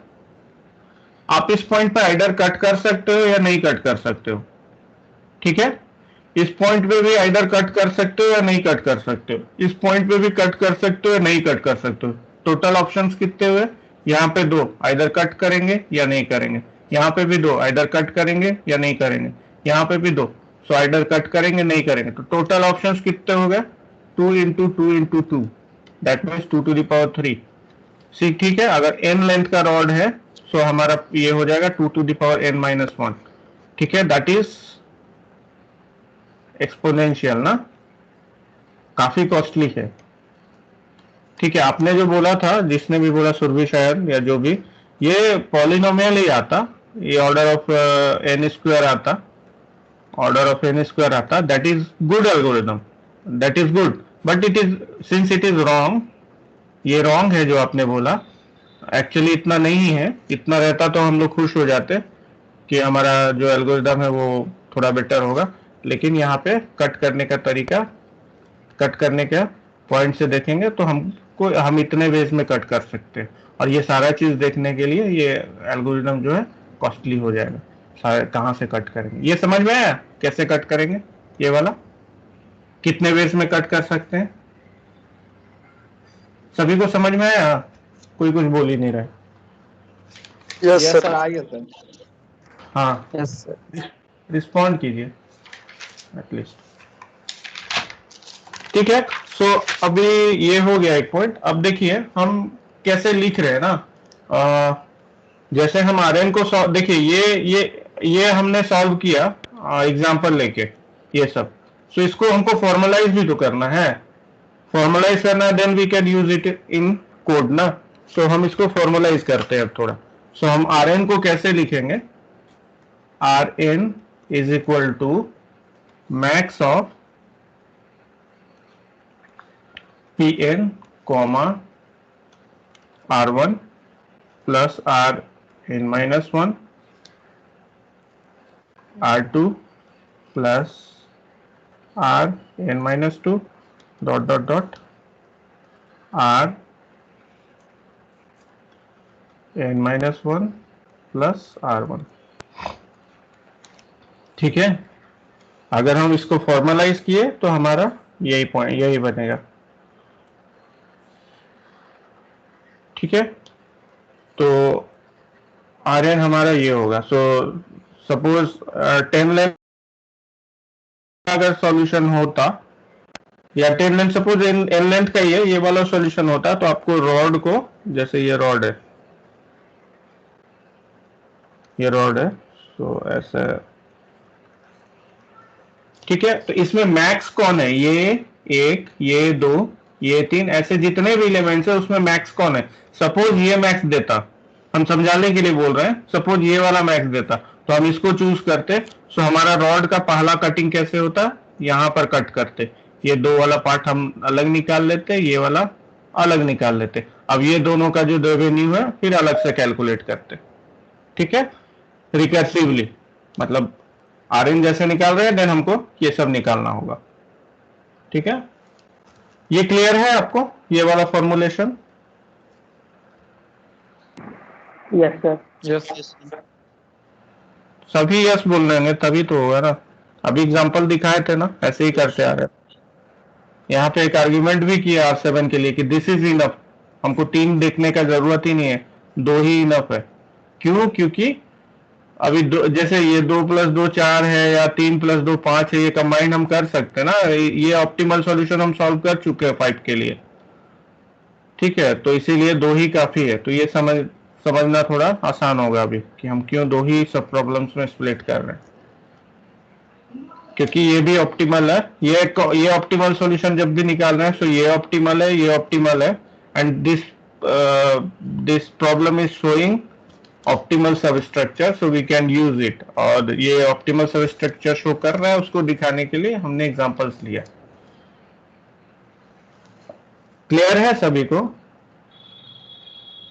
आप इस पॉइंट पर आइडर कट कर सकते हो या नहीं कट कर सकते हो। ठीक है। इस पॉइंट पे भी आइडर कट कर सकते हो या नहीं कट कर सकते हो, इस पॉइंट पे भी कट कर सकते हो या नहीं कट कर सकते हो। टोटल ऑप्शंस कितने हुए? यहाँ पे 2, आइडर कट करेंगे या नहीं करेंगे। यहाँ पे भी 2, आइडर कट करेंगे या नहीं करेंगे। यहाँ पे भी 2, सो आइडर कट करेंगे नहीं करेंगे। तो टोटल ऑप्शंस कितने हो गए? 2 into 2 into 2, that means 2 to the power 3। ठीक है। अगर n लेंथ का रॉड है सो हमारा ये हो जाएगा 2 to the power n minus 1। ठीक है। दैट इज एक्सपोनेंशियल ना, काफी कॉस्टली है। ठीक है। आपने जो बोला था, जिसने भी बोला, सुरभि शायद या जो भी, ये पॉलिनोमियल ही आता, ये ऑर्डर ऑफ n स्क्वायर आता, ऑर्डर ऑफ n स्क्वायर आता। That is good algorithm, that is good, but it is, since it is wrong, ये रॉन्ग है जो आपने बोला। एक्चुअली इतना नहीं है, इतना रहता तो हम लोग खुश हो जाते कि हमारा जो एल्गोरिथम है वो थोड़ा बेटर होगा। लेकिन यहाँ पे कट करने का तरीका, कट करने का पॉइंट से देखेंगे तो हम इतने वेज में कट कर सकते हैं, और ये सारा चीज देखने के लिए ये एल्गोरिथम जो है कॉस्टली हो जाएगा। कहाँ से कट करेंगे, ये समझ में आया कैसे कट करेंगे? ये वाला कितने वेज में कट कर सकते हैं, सभी को समझ में आया? कोई कुछ बोल ही नहीं रहा है। यस सर, आ गया सर। हाँ, यस सर। रिस्पॉन्ड कीजिए एटलीस्ट। ठीक है। सो अभी ये हो गया एक पॉइंट। अब देखिए हम कैसे लिख रहे हैं ना। जैसे हम आरएन को देखिए, ये हमने सॉल्व किया एग्जांपल लेके ये सब। सो इसको हमको फॉर्मलाइज भी तो करना है, फॉर्मलाइज करना है, then we can use it in code ना। तो हम इसको फॉर्मलाइज करते हैं अब थोड़ा। सो हम आरएन को कैसे लिखेंगे? RN is equal to max of Pn comma R1 plus Rn minus 1 R2 plus Rn minus 2 dot dot dot Rn minus 1 plus R1। ठीक है। अगर हम इसको फॉर्मलाइज किए तो हमारा यही पॉइंट, यही बनेगा। ठीक है। तो Rn हमारा ये होगा। सो सपोज 10 लेंथ अगर सॉल्यूशन होता, या 10 लेंथ, सपोज n लेंथ का ही है, ये वाला सॉल्यूशन होता, तो आपको रॉड को, जैसे ये रॉड है, ये रॉड है, तो ऐसा। ठीक है। तो इसमें मैक्स कौन है? ये 1, ये 2, ये 3, ऐसे जितने भी एलिमेंट्स है उसमें मैक्स कौन है? सपोज ये मैक्स देता, हम समझाने के लिए बोल रहे हैं, सपोज ये वाला मैक्स देता तो हम इसको चूज करते। सो हमारा रॉड का पहला कटिंग कैसे होता? यहाँ पर कट करते, ये 2 वाला पार्ट हम अलग निकाल लेते, ये वाला अलग निकाल लेते। अब ये दोनों का जो रेवेन्यू है फिर अलग से कैलकुलेट करते। ठीक है। रिकर्सिवली, मतलब Rn जैसे निकाल रहे हैं, देन हमको ये सब निकालना होगा। ठीक है। ये क्लियर है आपको, ये वाला formulation? Yes sir. Yes Yes, sir. सभी यस बोल देंगे तभी तो होगा ना। अभी एग्जांपल दिखाए थे ना, ऐसे ही करते आ रहे हैं। यहाँ पे एक आर्ग्यूमेंट भी किया R7 के लिए कि दिस इज इनफ, हमको 3 देखने का जरूरत ही नहीं है, 2 ही इनफ है। क्यों? क्योंकि अभी जैसे ये 2 + 2 4 है या 3 + 2 5 है, ये कंबाइंड हम कर सकते हैं ना। ये ऑप्टिमल सॉल्यूशन हम सॉल्व कर चुके हैं 5 के लिए, ठीक है। तो इसीलिए 2 ही काफी है। तो ये समझना थोड़ा आसान होगा अभी कि हम क्यों 2 ही सब प्रॉब्लम्स में स्प्लिट कर रहे हैं, क्योंकि ये भी ऑप्टिमल है। ये ऑप्टिमल सॉल्यूशन जब भी निकाल रहे हैं तो ये ऑप्टिमल है, ये ऑप्टिमल है, and this problem is showing optimal substructure, so we can use it. और ये ऑप्टिमल सबस्ट्रक्चर शो कर रहा है, उसको दिखाने के लिए हमने एग्जांपल्स लिया। क्लियर है सभी को?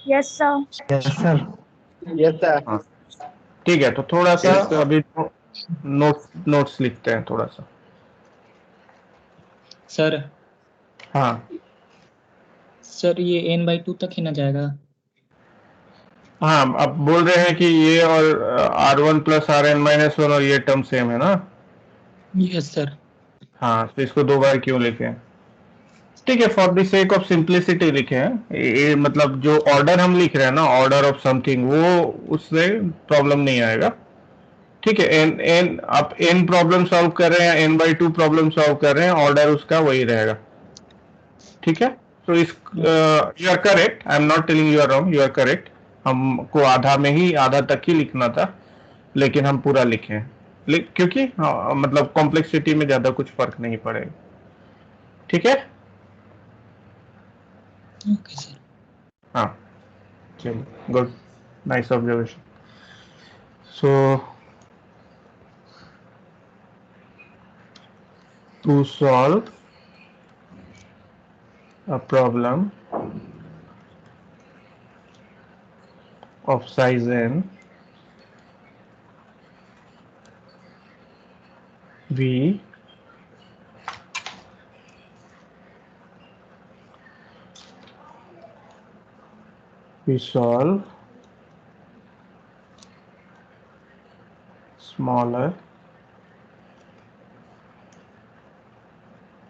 Yes, sir. Yes sir. Yes sir. हाँ, ठीक है। तो थोड़ा सा Yes, sir. अभी नोट्स लिखते हैं थोड़ा सा। सर हाँ सर ये n/2 तक ही ना जाएगा? हाँ, अब बोल रहे हैं कि ये और R1 + Rn-1 और ये टर्म सेम है ना। Yes sir. हाँ, तो इसको 2 बार क्यों लिखे हैं? ठीक है, for the sake of simplicity लिखे हैं। ये मतलब जो ऑर्डर हम लिख रहे हैं ना, ऑर्डर ऑफ समथिंग, वो उससे प्रॉब्लम नहीं आएगा। ठीक है, एन एन आप n प्रॉब्लम सॉल्व कर रहे हैं, n/2 प्रॉब्लम सॉल्व कर रहे हैं, ऑर्डर उसका वही रहेगा। ठीक है, तो इस you are correct, I am not telling you are wrong, you are correct. हमको आधा तक ही लिखना था, लेकिन हम पूरा लिखे हैं। क्योंकि मतलब कॉम्प्लेक्सिटी में ज्यादा कुछ फर्क नहीं पड़ेगा। ठीक है, ओके सर। हाँ, चलिए, good, nice observation. So to solve a problem of size n, we solve smaller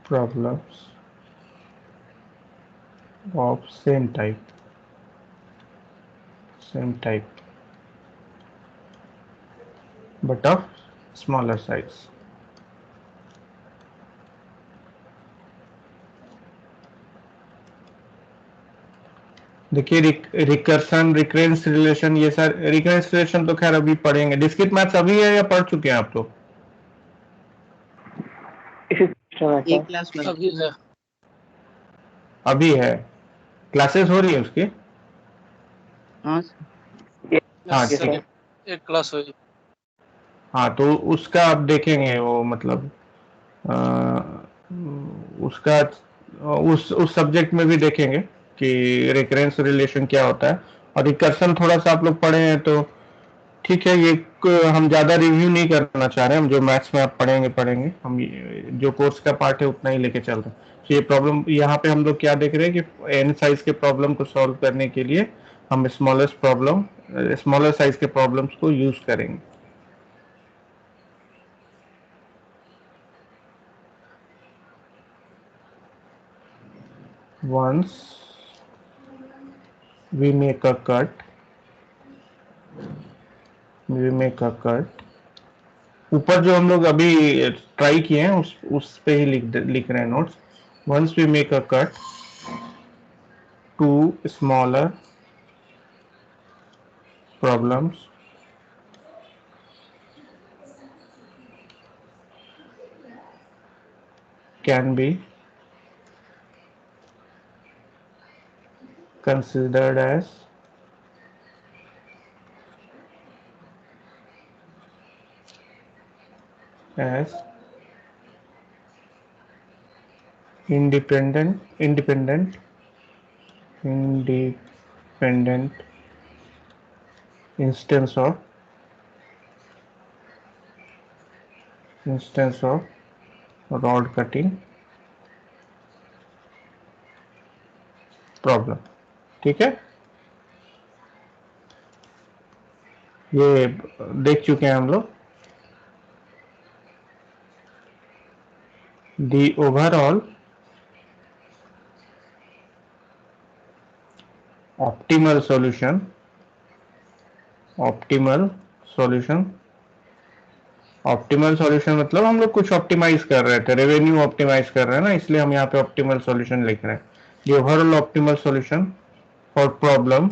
problems of same type, but of smaller size. देखिए, रिकर्सन, रिकरेंस रिलेशन, ये सर रिकरेंस रिलेशन तो खैर अभी पढ़ेंगे। डिस्क्रीट मैथ्स अभी है या पढ़ चुके हैं आप लोग? एक क्लास में अभी है। अभी है, क्लासेस हो रही है उसकी? हाँ हाँ, सर, ठीक है। एक क्लास हुई। हाँ, तो उसका आप देखेंगे, वो मतलब उसका उस सब्जेक्ट में भी देखेंगे कि रिकरेंस रिलेशन क्या होता है। और रिकर्सन थोड़ा सा आप लोग पढ़े हैं तो ठीक है। ये हम ज्यादा रिव्यू नहीं करना चाह रहे हैं। हम जो मैथ्स में आप पढ़ेंगे, हम जो कोर्स का पार्ट है उतना ही लेके चल रहे हैं। तो ये प्रॉब्लम यहाँ पे हम लोग क्या देख रहे हैं कि एन साइज के प्रॉब्लम को सॉल्व करने के लिए हम स्मॉलर साइज के प्रॉब्लम्स को यूज करेंगे। once we make a cut, ऊपर जो हम लोग अभी ट्राई किए हैं उस पे ही लिख रहे हैं notes. once we make a cut to smaller problems can be considered as independent instance of rod cutting problem. ठीक है, ये देख चुके हैं हम लोग। The overall optimal solution, optimal solution, optimal solution मतलब हम लोग कुछ ऑप्टिमाइज कर रहे थे, रेवेन्यू ऑप्टिमाइज कर रहे हैं ना, इसलिए हम यहाँ पे ऑप्टिमल सॉल्यूशन लिख रहे हैं। The overall optimal solution for problem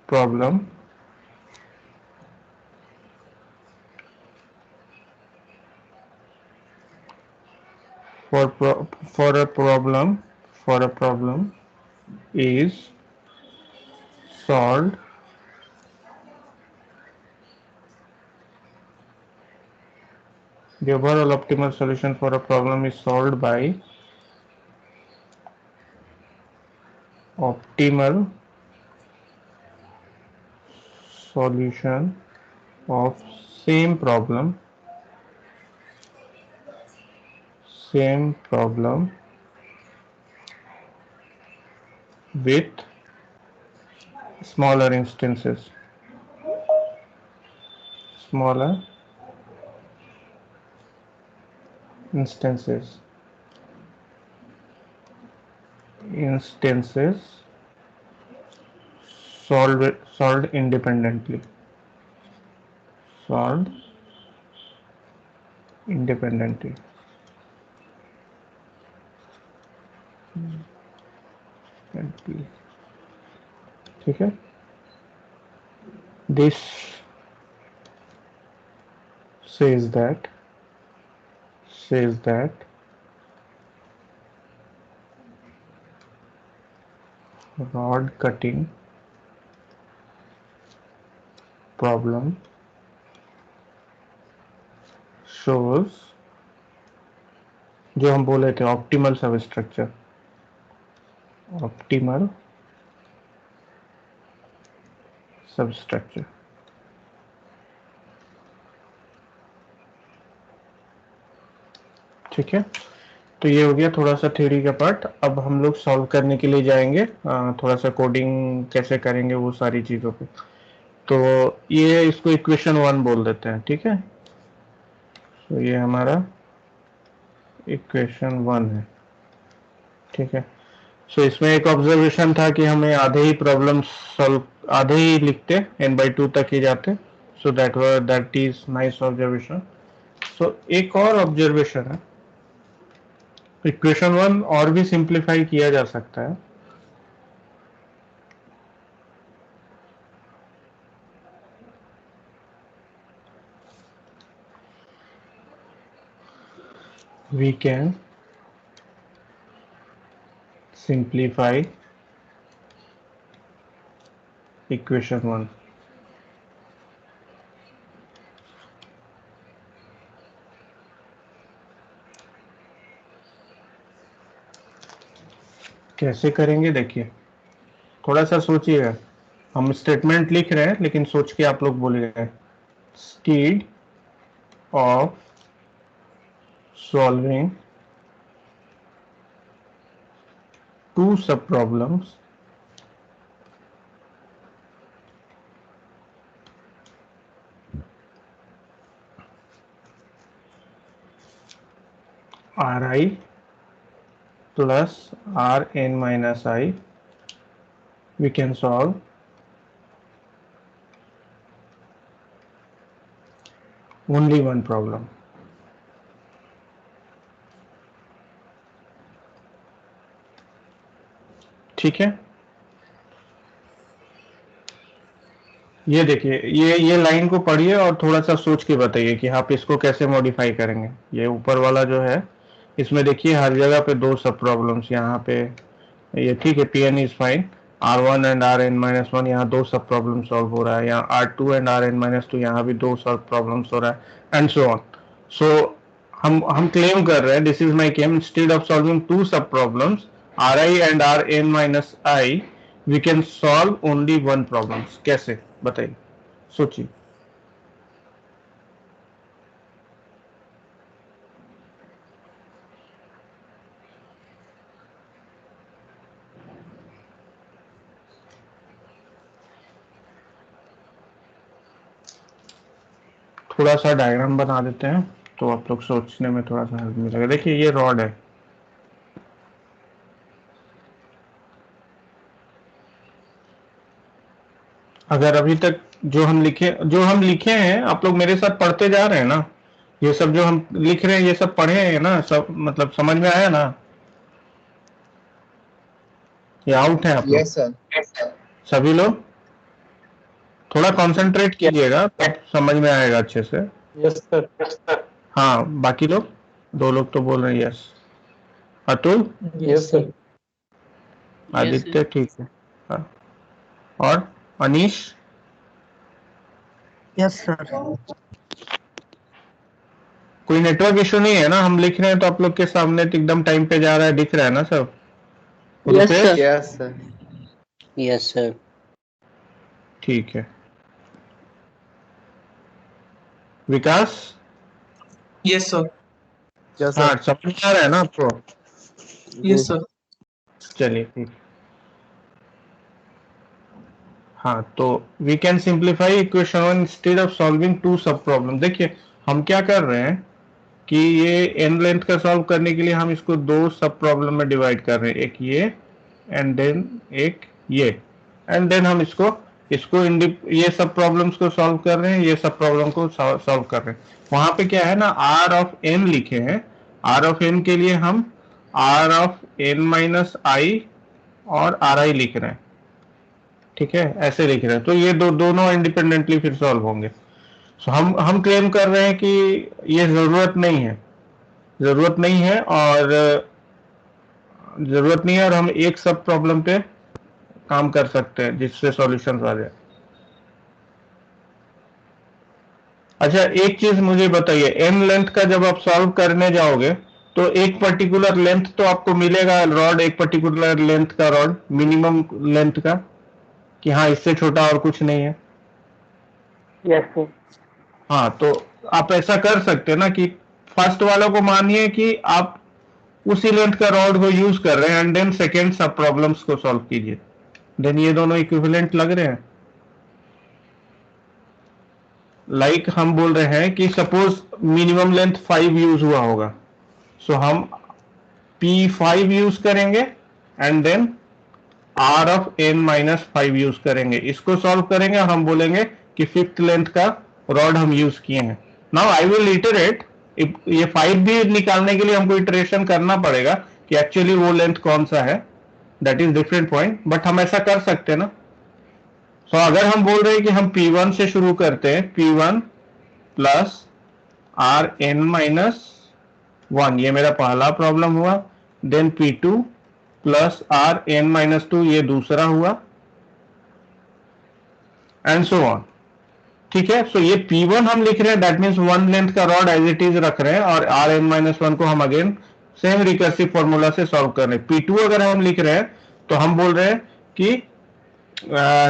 problem for a problem is solved the overall optimal solution for a problem is solved by optimal solution of same problem with smaller instances solved independently ठीक है। This says that rod cutting problem shows जो हम बोले थे optimal substructure, optimal substructure. ठीक है, तो ये हो गया थोड़ा सा थ्योरी का पार्ट। अब हम लोग सॉल्व करने के लिए जाएंगे, थोड़ा सा कोडिंग कैसे करेंगे वो सारी चीज़ों पे। तो ये इसको इक्वेशन 1 बोल देते हैं, ठीक है। तो ये हमारा इक्वेशन 1 है, ठीक है। सो इसमें एक ऑब्जर्वेशन था कि हमें आधे ही प्रॉब्लम सॉल्व, आधे ही लिखते n/2 तक ही जाते। So that is nice observation. So एक और ऑब्जर्वेशन है, इक्वेशन 1 और भी सिंप्लीफाई किया जा सकता है। We can simplify equation 1. कैसे करेंगे देखिए, थोड़ा सा सोचिएगा। हम स्टेटमेंट लिख रहे हैं लेकिन सोच के आप लोग बोलिएगा। Instead of solving two subproblems, Ri plus Rn minus I, we can solve only one problem. ठीक है, ये देखिए, ये लाइन को पढ़िए और थोड़ा सा सोच के बताइए कि आप इसको कैसे मॉडिफाई करेंगे। ये ऊपर वाला जो है इसमें देखिए हर जगह पे दो सब प्रॉब्लम्स, यहाँ पे ये ठीक है, Pn is fine, R1 and Rn-1 यहाँ दो सब प्रॉब्लम सॉल्व हो रहा है, यहाँ R2 एंड Rn-2 यहाँ भी दो सब प्रॉब्लम्स हो रहा है, एंड सो ऑन। सो हम क्लेम कर रहे हैं, this is my claim, instead of solving two sub problems Ri and Rn-I, we can solve only one problems. कैसे बताइए, सोचिए। थोड़ा सा डायग्राम बना देते हैं तो आप लोग सोचने में थोड़ा सा हेल्प मिलेगा। देखिए ये रॉड है, अगर अभी तक जो हम लिखे हैं आप लोग मेरे साथ पढ़ते जा रहे हैं ना, ये सब जो हम लिख रहे हैं ये सब पढ़े हैं ना, सब मतलब समझ में आया ना? ये आउट है आप लोग? Yes sir. सभी लोग थोड़ा कंसंट्रेट कीजिएगा तब समझ में आएगा अच्छे से। Yes sir. हाँ बाकी लोग, 2 लोग तो बोल रहे हैं yes. Atul? Yes sir. Aditya? ठीक है। हाँ। और अनीश? Yes sir. कोई नेटवर्क इशू नहीं है ना? हम लिख रहे हैं तो आप लोग के सामने तो एकदम टाइम पे जा रहा है, दिख रहा है ना सब? Yes sir. Yes sir. Yes sir. ठीक है। विकास? Yes sir. यस हाँ सर। समझ में आ रहा है ना आपको? Yes sir. चलिए ठीक। हाँ तो we can simplify equation one instead of solving 2 sub problem. देखिए हम क्या कर रहे हैं कि ये एन लेंथ का सॉल्व करने के लिए हम इसको 2 सब प्रॉब्लम में डिवाइड कर रहे हैं, एक ये एंड देन एक ये, एंड देन हम इसको ये सब प्रॉब्लम्स को सॉल्व कर रहे हैं, ये सब प्रॉब्लम को सॉल्व कर रहे हैं। वहां पे क्या है ना, आर ऑफ एन लिखे हैं, आर ऑफ एन के लिए हम आर ऑफ एन माइनस आई और आर आई लिख रहे हैं, ठीक है, ऐसे लिख रहे हैं। तो ये दोनों इंडिपेंडेंटली फिर सॉल्व होंगे। सो हम क्लेम कर रहे हैं कि ये जरूरत नहीं है और हम एक सब प्रॉब्लम पे काम कर सकते हैं जिससे सॉल्यूशंस आ जाए। अच्छा एक चीज मुझे बताइए, एन लेंथ का जब आप सॉल्व करने जाओगे तो एक पर्टिकुलर लेंथ तो आपको मिलेगा रॉड, एक पर्टिकुलर लेंथ का रॉड, मिनिमम लेंथ का, कि हाँ इससे छोटा और कुछ नहीं है। Yes sir. हाँ तो आप ऐसा कर सकते हैं ना कि फर्स्ट वाला को मानिए कि आप उसी लेंथ का रॉड को यूज कर रहे हैं एंड देन सेकेंड सब प्रॉब्लम्स को सॉल्व कीजिए, देन ये दोनों इक्विवेलेंट लग रहे हैं। लाइक हम बोल रहे हैं कि सपोज मिनिमम लेंथ 5 यूज हुआ होगा, सो हम P5 यूज करेंगे and then R of n minus 5 use करेंगे, इसको सॉल्व करेंगे और हम बोलेंगे कि 5th लेंथ का रॉड हम यूज किए हैं। नाउ आई विल इटरेट, ये 5 भी निकालने के लिए हमको इटरेशन करना पड़ेगा कि एक्चुअली वो लेंथ कौन सा है, that is different point, but हम ऐसा कर सकते हैं ना। सो अगर हम बोल रहे हैं कि हम P1 से शुरू करते हैं, P1 plus R N minus 1, ये मेरा पहला प्रॉब्लम हुआ, then P2 plus R N minus 2, ये दूसरा हुआ, एंड सो ऑन, ठीक है। सो ये P1 हम लिख रहे हैं, दैट मीन्स 1 लेंथ का रॉड एज इट इज रख रहे हैं, और आर एन माइनस 1 को हम अगेन सेम रिकर्सिव फॉर्मूला से सॉल्व कर रहे हैं। P2 अगर हम लिख रहे हैं तो हम बोल रहे हैं कि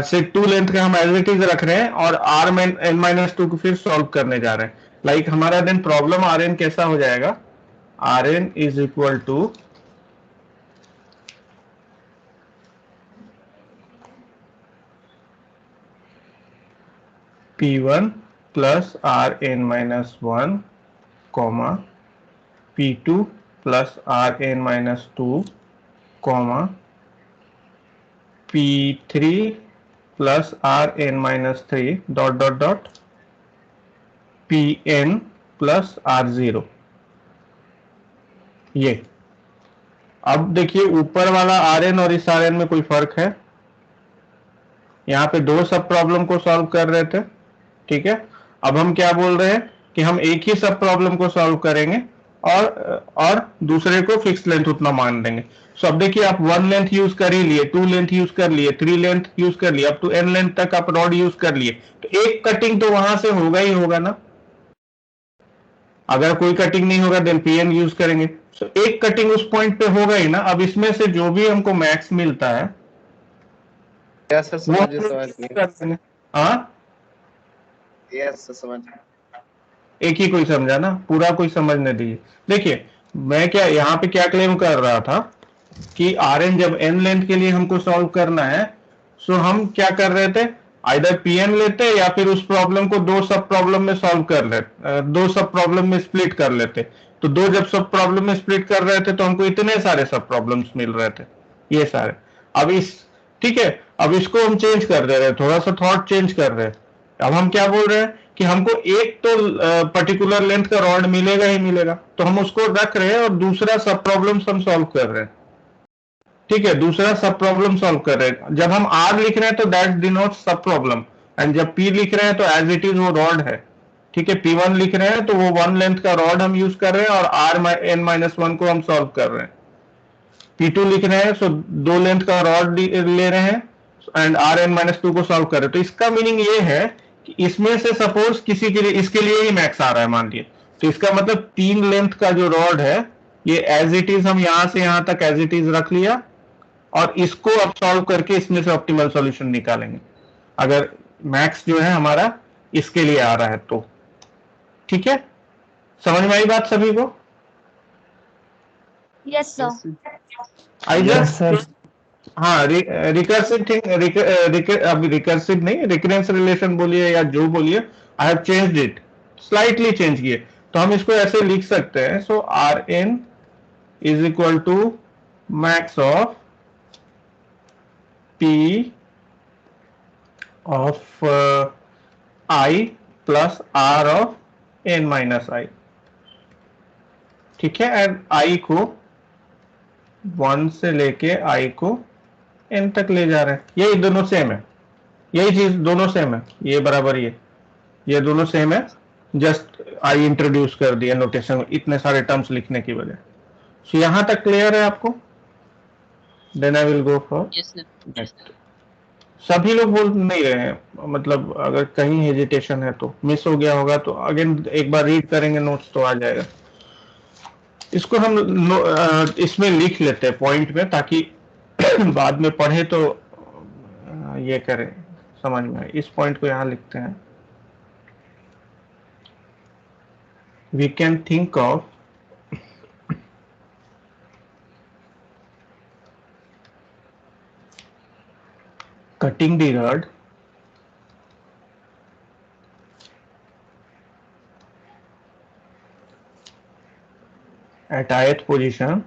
से 2 लेंथ का हम एज इट इज रख रहे हैं और आर एन माइनस 2 को फिर सॉल्व करने जा रहे हैं। लाइक हमारा देन प्रॉब्लम आर एन कैसा हो जाएगा, R N is equal to P1 plus R N minus 1 comma P2 plus R N minus 2 comma P3 plus R N minus 3 dot dot dot Pn plus R0। ये अब देखिए ऊपर वाला Rn और इस Rn में कोई फर्क है? यहाँ पे 2 सब प्रॉब्लम को सॉल्व कर रहे थे, ठीक है। अब हम क्या बोल रहे हैं कि हम एक ही सब प्रॉब्लम को सॉल्व करेंगे और दूसरे को फिक्स लेंथ उतना मान देंगे। सो अब देखिए आप 1 लेंथ यूज कर ही लिए, 2 लेंथ यूज कर लिए, 3 लेंथ यूज कर लिए, अप टू n लेंथ तक आप रॉड यूज कर लिए, तो एक कटिंग तो वहां से होगा ही होगा ना। अगर कोई कटिंग नहीं होगा देन Pn यूज करेंगे। सो एक कटिंग उस पॉइंट पे होगा ही ना। अब इसमें से जो भी हमको मैक्स मिलता है यस सर, समझ हाँ यस सर, समझ एक ही कोई समझा ना, पूरा कोई समझने दीजिए। देखिए मैं क्या यहाँ पे क्या क्लेम कर रहा था कि Rn जब n लेंथ के लिए हमको सॉल्व करना है, सो हम क्या कर रहे थे, आइदर पीएन लेते या फिर उस प्रॉब्लम को दो सब प्रॉब्लम में सॉल्व कर लेते, दो सब प्रॉब्लम में स्प्लिट कर लेते। तो दो जब सब प्रॉब्लम में स्प्लिट कर रहे थे तो हमको इतने सारे सब प्रॉब्लम्स मिल रहे थे, ये सारे। अब इस, ठीक है, अब इसको हम चेंज कर दे रहे हैं, थोड़ा सा थॉट चेंज कर रहे हैं। अब हम क्या बोल रहे हैं कि हमको एक तो पर्टिकुलर लेंथ का रॉड मिलेगा ही मिलेगा, तो हम उसको रख रहे हैं और दूसरा सब प्रॉब्लम्स हम सॉल्व कर रहे हैं। ठीक है, दूसरा सब प्रॉब्लम सॉल्व कर रहे हैं। जब हम आर लिख रहे हैं तो दैट डिनोट्स सब प्रॉब्लम, एंड जब पी लिख रहे हैं तो एज इट इज वो रॉड है। ठीक है, P1 लिख रहे हैं तो वो 1 लेंथ का रॉड हम यूज कर रहे हैं और Rn-1 को हम सॉल्व कर रहे हैं। P2 लिख रहे हैं तो 2 लेंथ का रॉड ले रहे हैं एंड Rn-2 को सॉल्व कर रहे हैं। तो इसका मीनिंग ये है कि इसमें से सपोज किसी के लिए, इसके लिए ही मैक्स आ रहा है मान लिए, तो इसका मतलब 3 लेंथ का जो रॉड है ये एज इट इज हम यहां से यहां तक एज इट इज रख लिया और इसको अब सॉल्व करके इसमें से ऑप्टिमल सॉल्यूशन निकालेंगे अगर मैक्स जो है हमारा इसके लिए आ रहा है तो। ठीक है, समझ में आई बात सभी को? Yes, sir. आई जस्ट, हाँ, रिकर्सिव थिंग, अभी रिकर्सिव नहीं, रिकरेंस रिलेशन बोलिए या जो बोलिए, I have changed it, slightly change किए। तो हम इसको ऐसे लिख सकते हैं, so R N is equal to max of P of I plus R of N minus I. ठीक है, एंड आई को 1 से लेके आई को n तक ले जा रहे हैं। यही दोनों सेम है, यही चीज दोनों सेम है, ये बराबर ये दोनों सेम है, जस्ट आई इंट्रोड्यूस कर दिया नोटेशन में इतने सारे टर्म्स लिखने की वजह। सो यहां तक क्लियर है आपको? Then I will go for next. सभी लोग बोल नहीं रहे हैं, मतलब अगर कहीं हेजिटेशन है तो मिस हो गया होगा तो अगेन एक बार रीड करेंगे नोट्स तो आ जाएगा। इसको हम इसमें लिख लेते हैं पॉइंट में, ताकि बाद में पढ़े तो ये करें, समझ में आए। इस पॉइंट को यहां लिखते हैं, we can think of cutting the rod at ith position,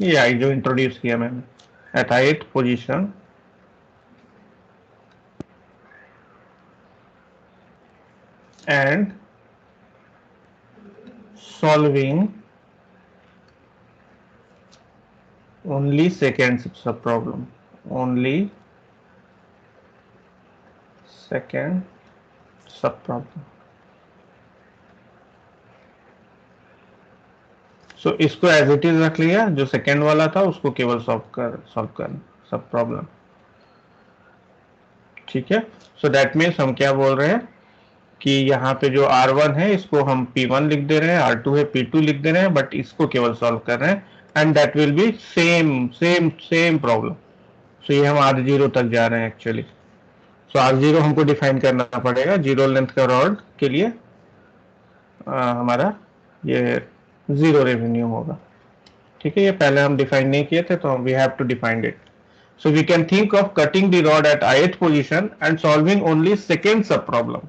ये आई जो इंट्रोड्यूस किया मैंने, at ith position and solving only second sub problem, only second sub problem। सो इसको एज इट इज रख लिया, जो सेकेंड वाला था उसको केवल सॉल्व कर सब प्रॉब्लम। ठीक है, सो दैट मीन्स हम क्या बोल रहे हैं कि यहाँ पे जो R1 है इसको हम P1 लिख दे रहे हैं, R2 है P2 लिख दे रहे हैं, बट इसको केवल सॉल्व कर रहे हैं and that will be same problem. So ये हम R0 तक जा रहे हैं एक्चुअली। सो R0 हमको डिफाइन करना पड़ेगा, 0 लेंथ का रॉड के लिए हमारा ये 0 रेवेन्यू होगा। ठीक है, ये पहले हम डिफाइन नहीं किए थे तो we have to define it. So we can think of cutting the rod at ith position and solving only second sub problem.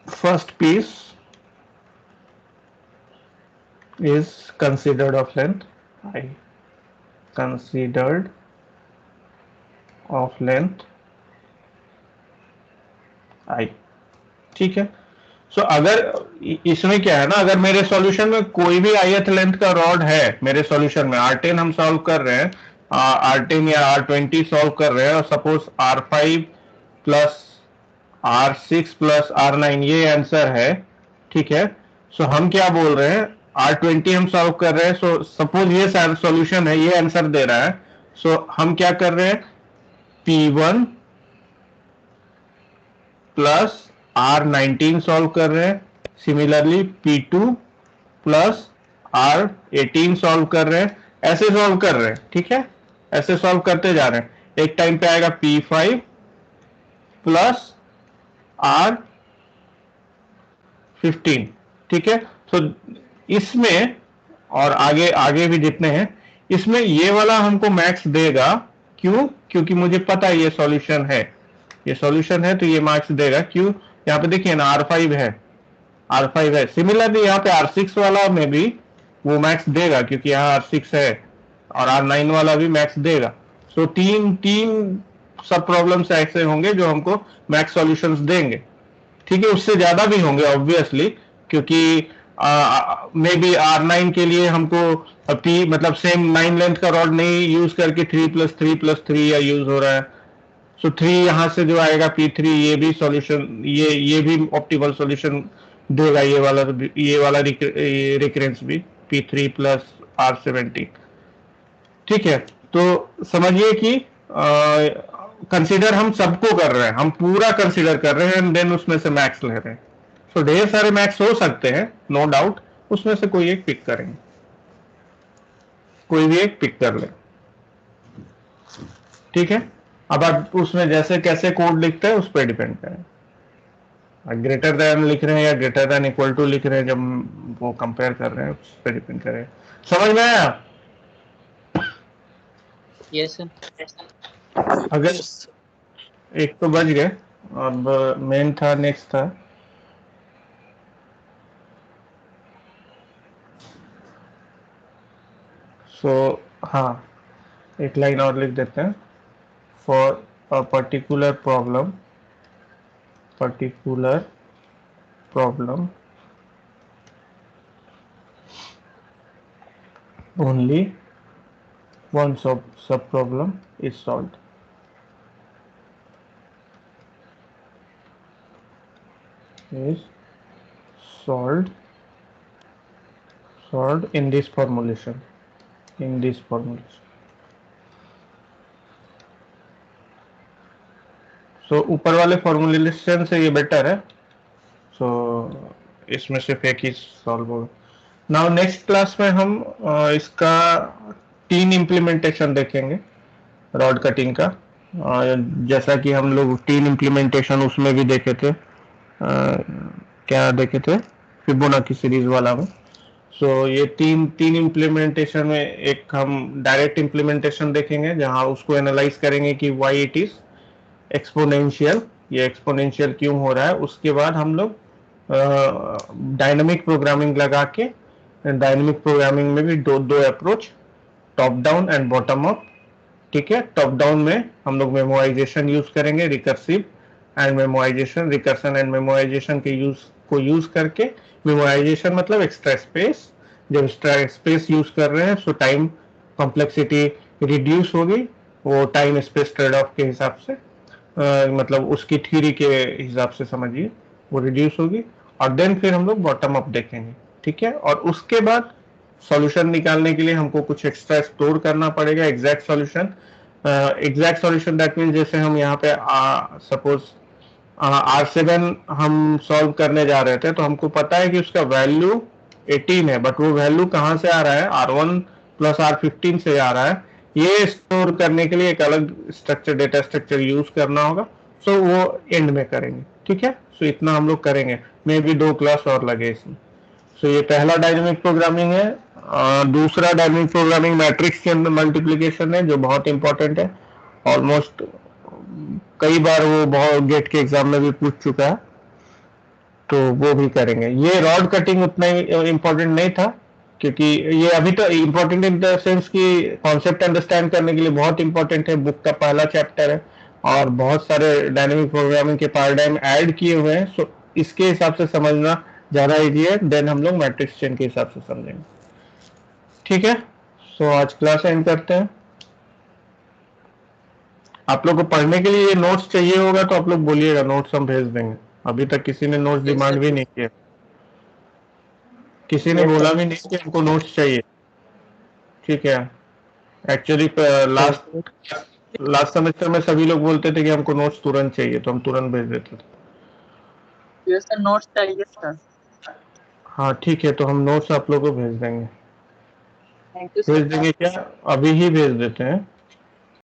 First piece is considered of length I, considered of length I। ठीक है, सो अगर इसमें क्या है ना, अगर मेरे solution में कोई भी ith लेंथ का रॉड है, मेरे सॉल्यूशन में R10 हम सॉल्व कर रहे हैं, R10 या R20 सॉल्व कर रहे हैं, और suppose R5 plus R6 plus R9 ये आंसर है। ठीक है, सो हम क्या बोल रहे हैं, R20 हम सॉल्व कर रहे हैं, सो सपोज ये सॉल्यूशन है, ये आंसर दे रहा है, सो हम क्या कर रहे हैं, P1 प्लस R19 सॉल्व कर रहे हैं, similarly P2 plus R18 solve कर रहे हैं, ऐसे सॉल्व कर रहे हैं। ठीक है, ऐसे सॉल्व करते जा रहे हैं। एक टाइम पे आएगा P5 प्लस R15। ठीक है, तो इसमें और आगे आगे भी जितने हैं, इसमें ये वाला हमको मैक्स देगा। क्यों? क्योंकि मुझे पता है ये सॉल्यूशन है, ये सॉल्यूशन है तो ये मार्क्स देगा। क्यों? यहाँ पे देखिए ना R5 है, R5 है। सिमिलरली यहाँ पे R6 वाला में भी वो मैक्स देगा क्योंकि यहाँ R6 है, और R9 वाला भी मैक्स देगा। सो तीन सब प्रॉब्लम्स ऐसे होंगे जो हमको मैक्स सॉल्यूशंस देंगे। ठीक है, उससे ज्यादा भी होंगे ऑब्वियसली, क्योंकि मे बी R9 के लिए हमको पी मतलब सेम 9 लेंथ का रॉड नहीं यूज करके 3+3+3 या यूज हो रहा है। सो 3 यहाँ से जो आएगा P3, ये भी सॉल्यूशन, ये भी ऑप्टिमल सॉल्यूशन देगा। ये वाला रिकरेंस भी P3 प्लस R17। ठीक है, तो समझिए कि कंसीडर हम सबको कर रहे हैं, हम पूरा कंसीडर कर रहे हैं एंड देन उसमें से मैक्स ले रहे हैं। सो ढेर सारे मैक्स हो सकते हैं, नो डाउट, उसमें से कोई एक पिक करेंगे, कोई भी एक पिक कर ले। ठीक है, अब आप उसमें जैसे कैसे कोड लिखते हैं उस पर डिपेंड करें। ग्रेटर देन लिख रहे हैं या ग्रेटर देन इक्वल टू लिख रहे हैं, जब वो कंपेयर कर रहे हैं उस पर डिपेंड करें। समझ में आया? Yes sir. अगर एक तो बच गए, अब मेन था, नेक्स्ट था हाँ, एक लाइन और लिख देते हैं। For a particular problem only one sub problem is solved. In this formulation. So ऊपर वाले फॉर्मुलेशन से ये बेटर है। सो इसमें सिर्फ एक ही सॉल्व होगा। नाउ नेक्स्ट क्लास में हम इसका 3 इम्प्लीमेंटेशन देखेंगे रॉड कटिंग का। जैसा कि हम लोग 3 इम्प्लीमेंटेशन उसमें भी देखे थे, क्या देखे थे, फिबोनाची सीरीज वाला में। सो ये तीन इम्प्लीमेंटेशन में एक हम डायरेक्ट इम्प्लीमेंटेशन देखेंगे जहां उसको एनालाइज करेंगे कि व्हाई इट इज एक्सपोनेंशियल, ये एक्सपोनेंशियल क्यों हो रहा है। उसके बाद हम लोग डायनामिक प्रोग्रामिंग लगा के, डायनामिक प्रोग्रामिंग में भी दो approach, top down and bottom up. ठीक है, टॉप डाउन में हम लोग मेमोराइजेशन यूज करेंगे, recursive and memorisation, recursion and memorisation के यूज करके। मेमोराइजेशन मतलब एक्स्ट्रा स्पेस, जब एक्स्ट्रा स्पेस यूज कर रहे हैं सो टाइम कॉम्प्लेक्सिटी रिड्यूस होगी, वो टाइम स्पेस ट्रेड ऑफ के हिसाब से, मतलब उसकी थ्योरी के हिसाब से समझिए, वो रिड्यूस होगी। और देन फिर हम लोग बॉटम अप देखेंगे। ठीक है, और उसके बाद सॉल्यूशन निकालने के लिए हमको कुछ एक्स्ट्रा स्टोर करना पड़ेगा, एग्जैक्ट सॉल्यूशन दैट मीन्स जैसे हम यहाँ पे सपोज R7 हम सॉल्व करने जा रहे थे, तो हमको पता है कि उसका वैल्यू 18 है, बट वो वैल्यू कहाँ से आ रहा है, R1 प्लस R15 से आ रहा है। ये स्टोर करने के लिए एक अलग स्ट्रक्चर, डेटा स्ट्रक्चर यूज करना होगा। सो वो एंड में करेंगे। ठीक है, सो इतना हम लोग करेंगे, मे भी 2 क्लास और लगे इसमें। सो ये पहला डायनेमिक प्रोग्रामिंग है। दूसरा डायनेमिक प्रोग्रामिंग मैट्रिक्स के अंदर मल्टीप्लिकेशन है, जो बहुत इंपॉर्टेंट है, ऑलमोस्ट कई बार वो बहुत गेट के एग्जाम में भी पूछ चुका है, तो वो भी करेंगे। ये रॉड कटिंग उतना इंपॉर्टेंट नहीं था, क्योंकि ये अभी तो इंपॉर्टेंट इन द सेंस कि कॉन्सेप्ट अंडरस्टैंड करने के लिए बहुत इंपॉर्टेंट है, बुक का पहला चैप्टर है और बहुत सारे डायनेमिक प्रोग्रामिंग के पैराडाइम ऐड किए हुए हैं। सो इसके हिसाब से समझना ज्यादा इजी है, देन हम लोग मैट्रिक्स चेन के हिसाब से समझेंगे। ठीक है, सो आज क्लास एंड करते हैं। आप लोग को पढ़ने के लिए ये नोट्स चाहिए होगा तो आप लोग बोलिएगा, नोट्स हम भेज देंगे। अभी तक किसी ने नोट्स डिमांड भी नहीं किया, किसी ने बोला भी नहीं कि हमको नोट्स चाहिए। ठीक है, एक्चुअली लास्ट सेमेस्टर में सभी लोग बोलते थे कि हमको नोट्स तुरंत चाहिए, तो हम तुरंत भेज देते थे। ये सर नोट्स चाहिए सर। हाँ ठीक है, तो हम नोट्स आप लोगों को भेज देंगे। Thank you sir. भेज देंगे क्या, अभी ही भेज देते हैं।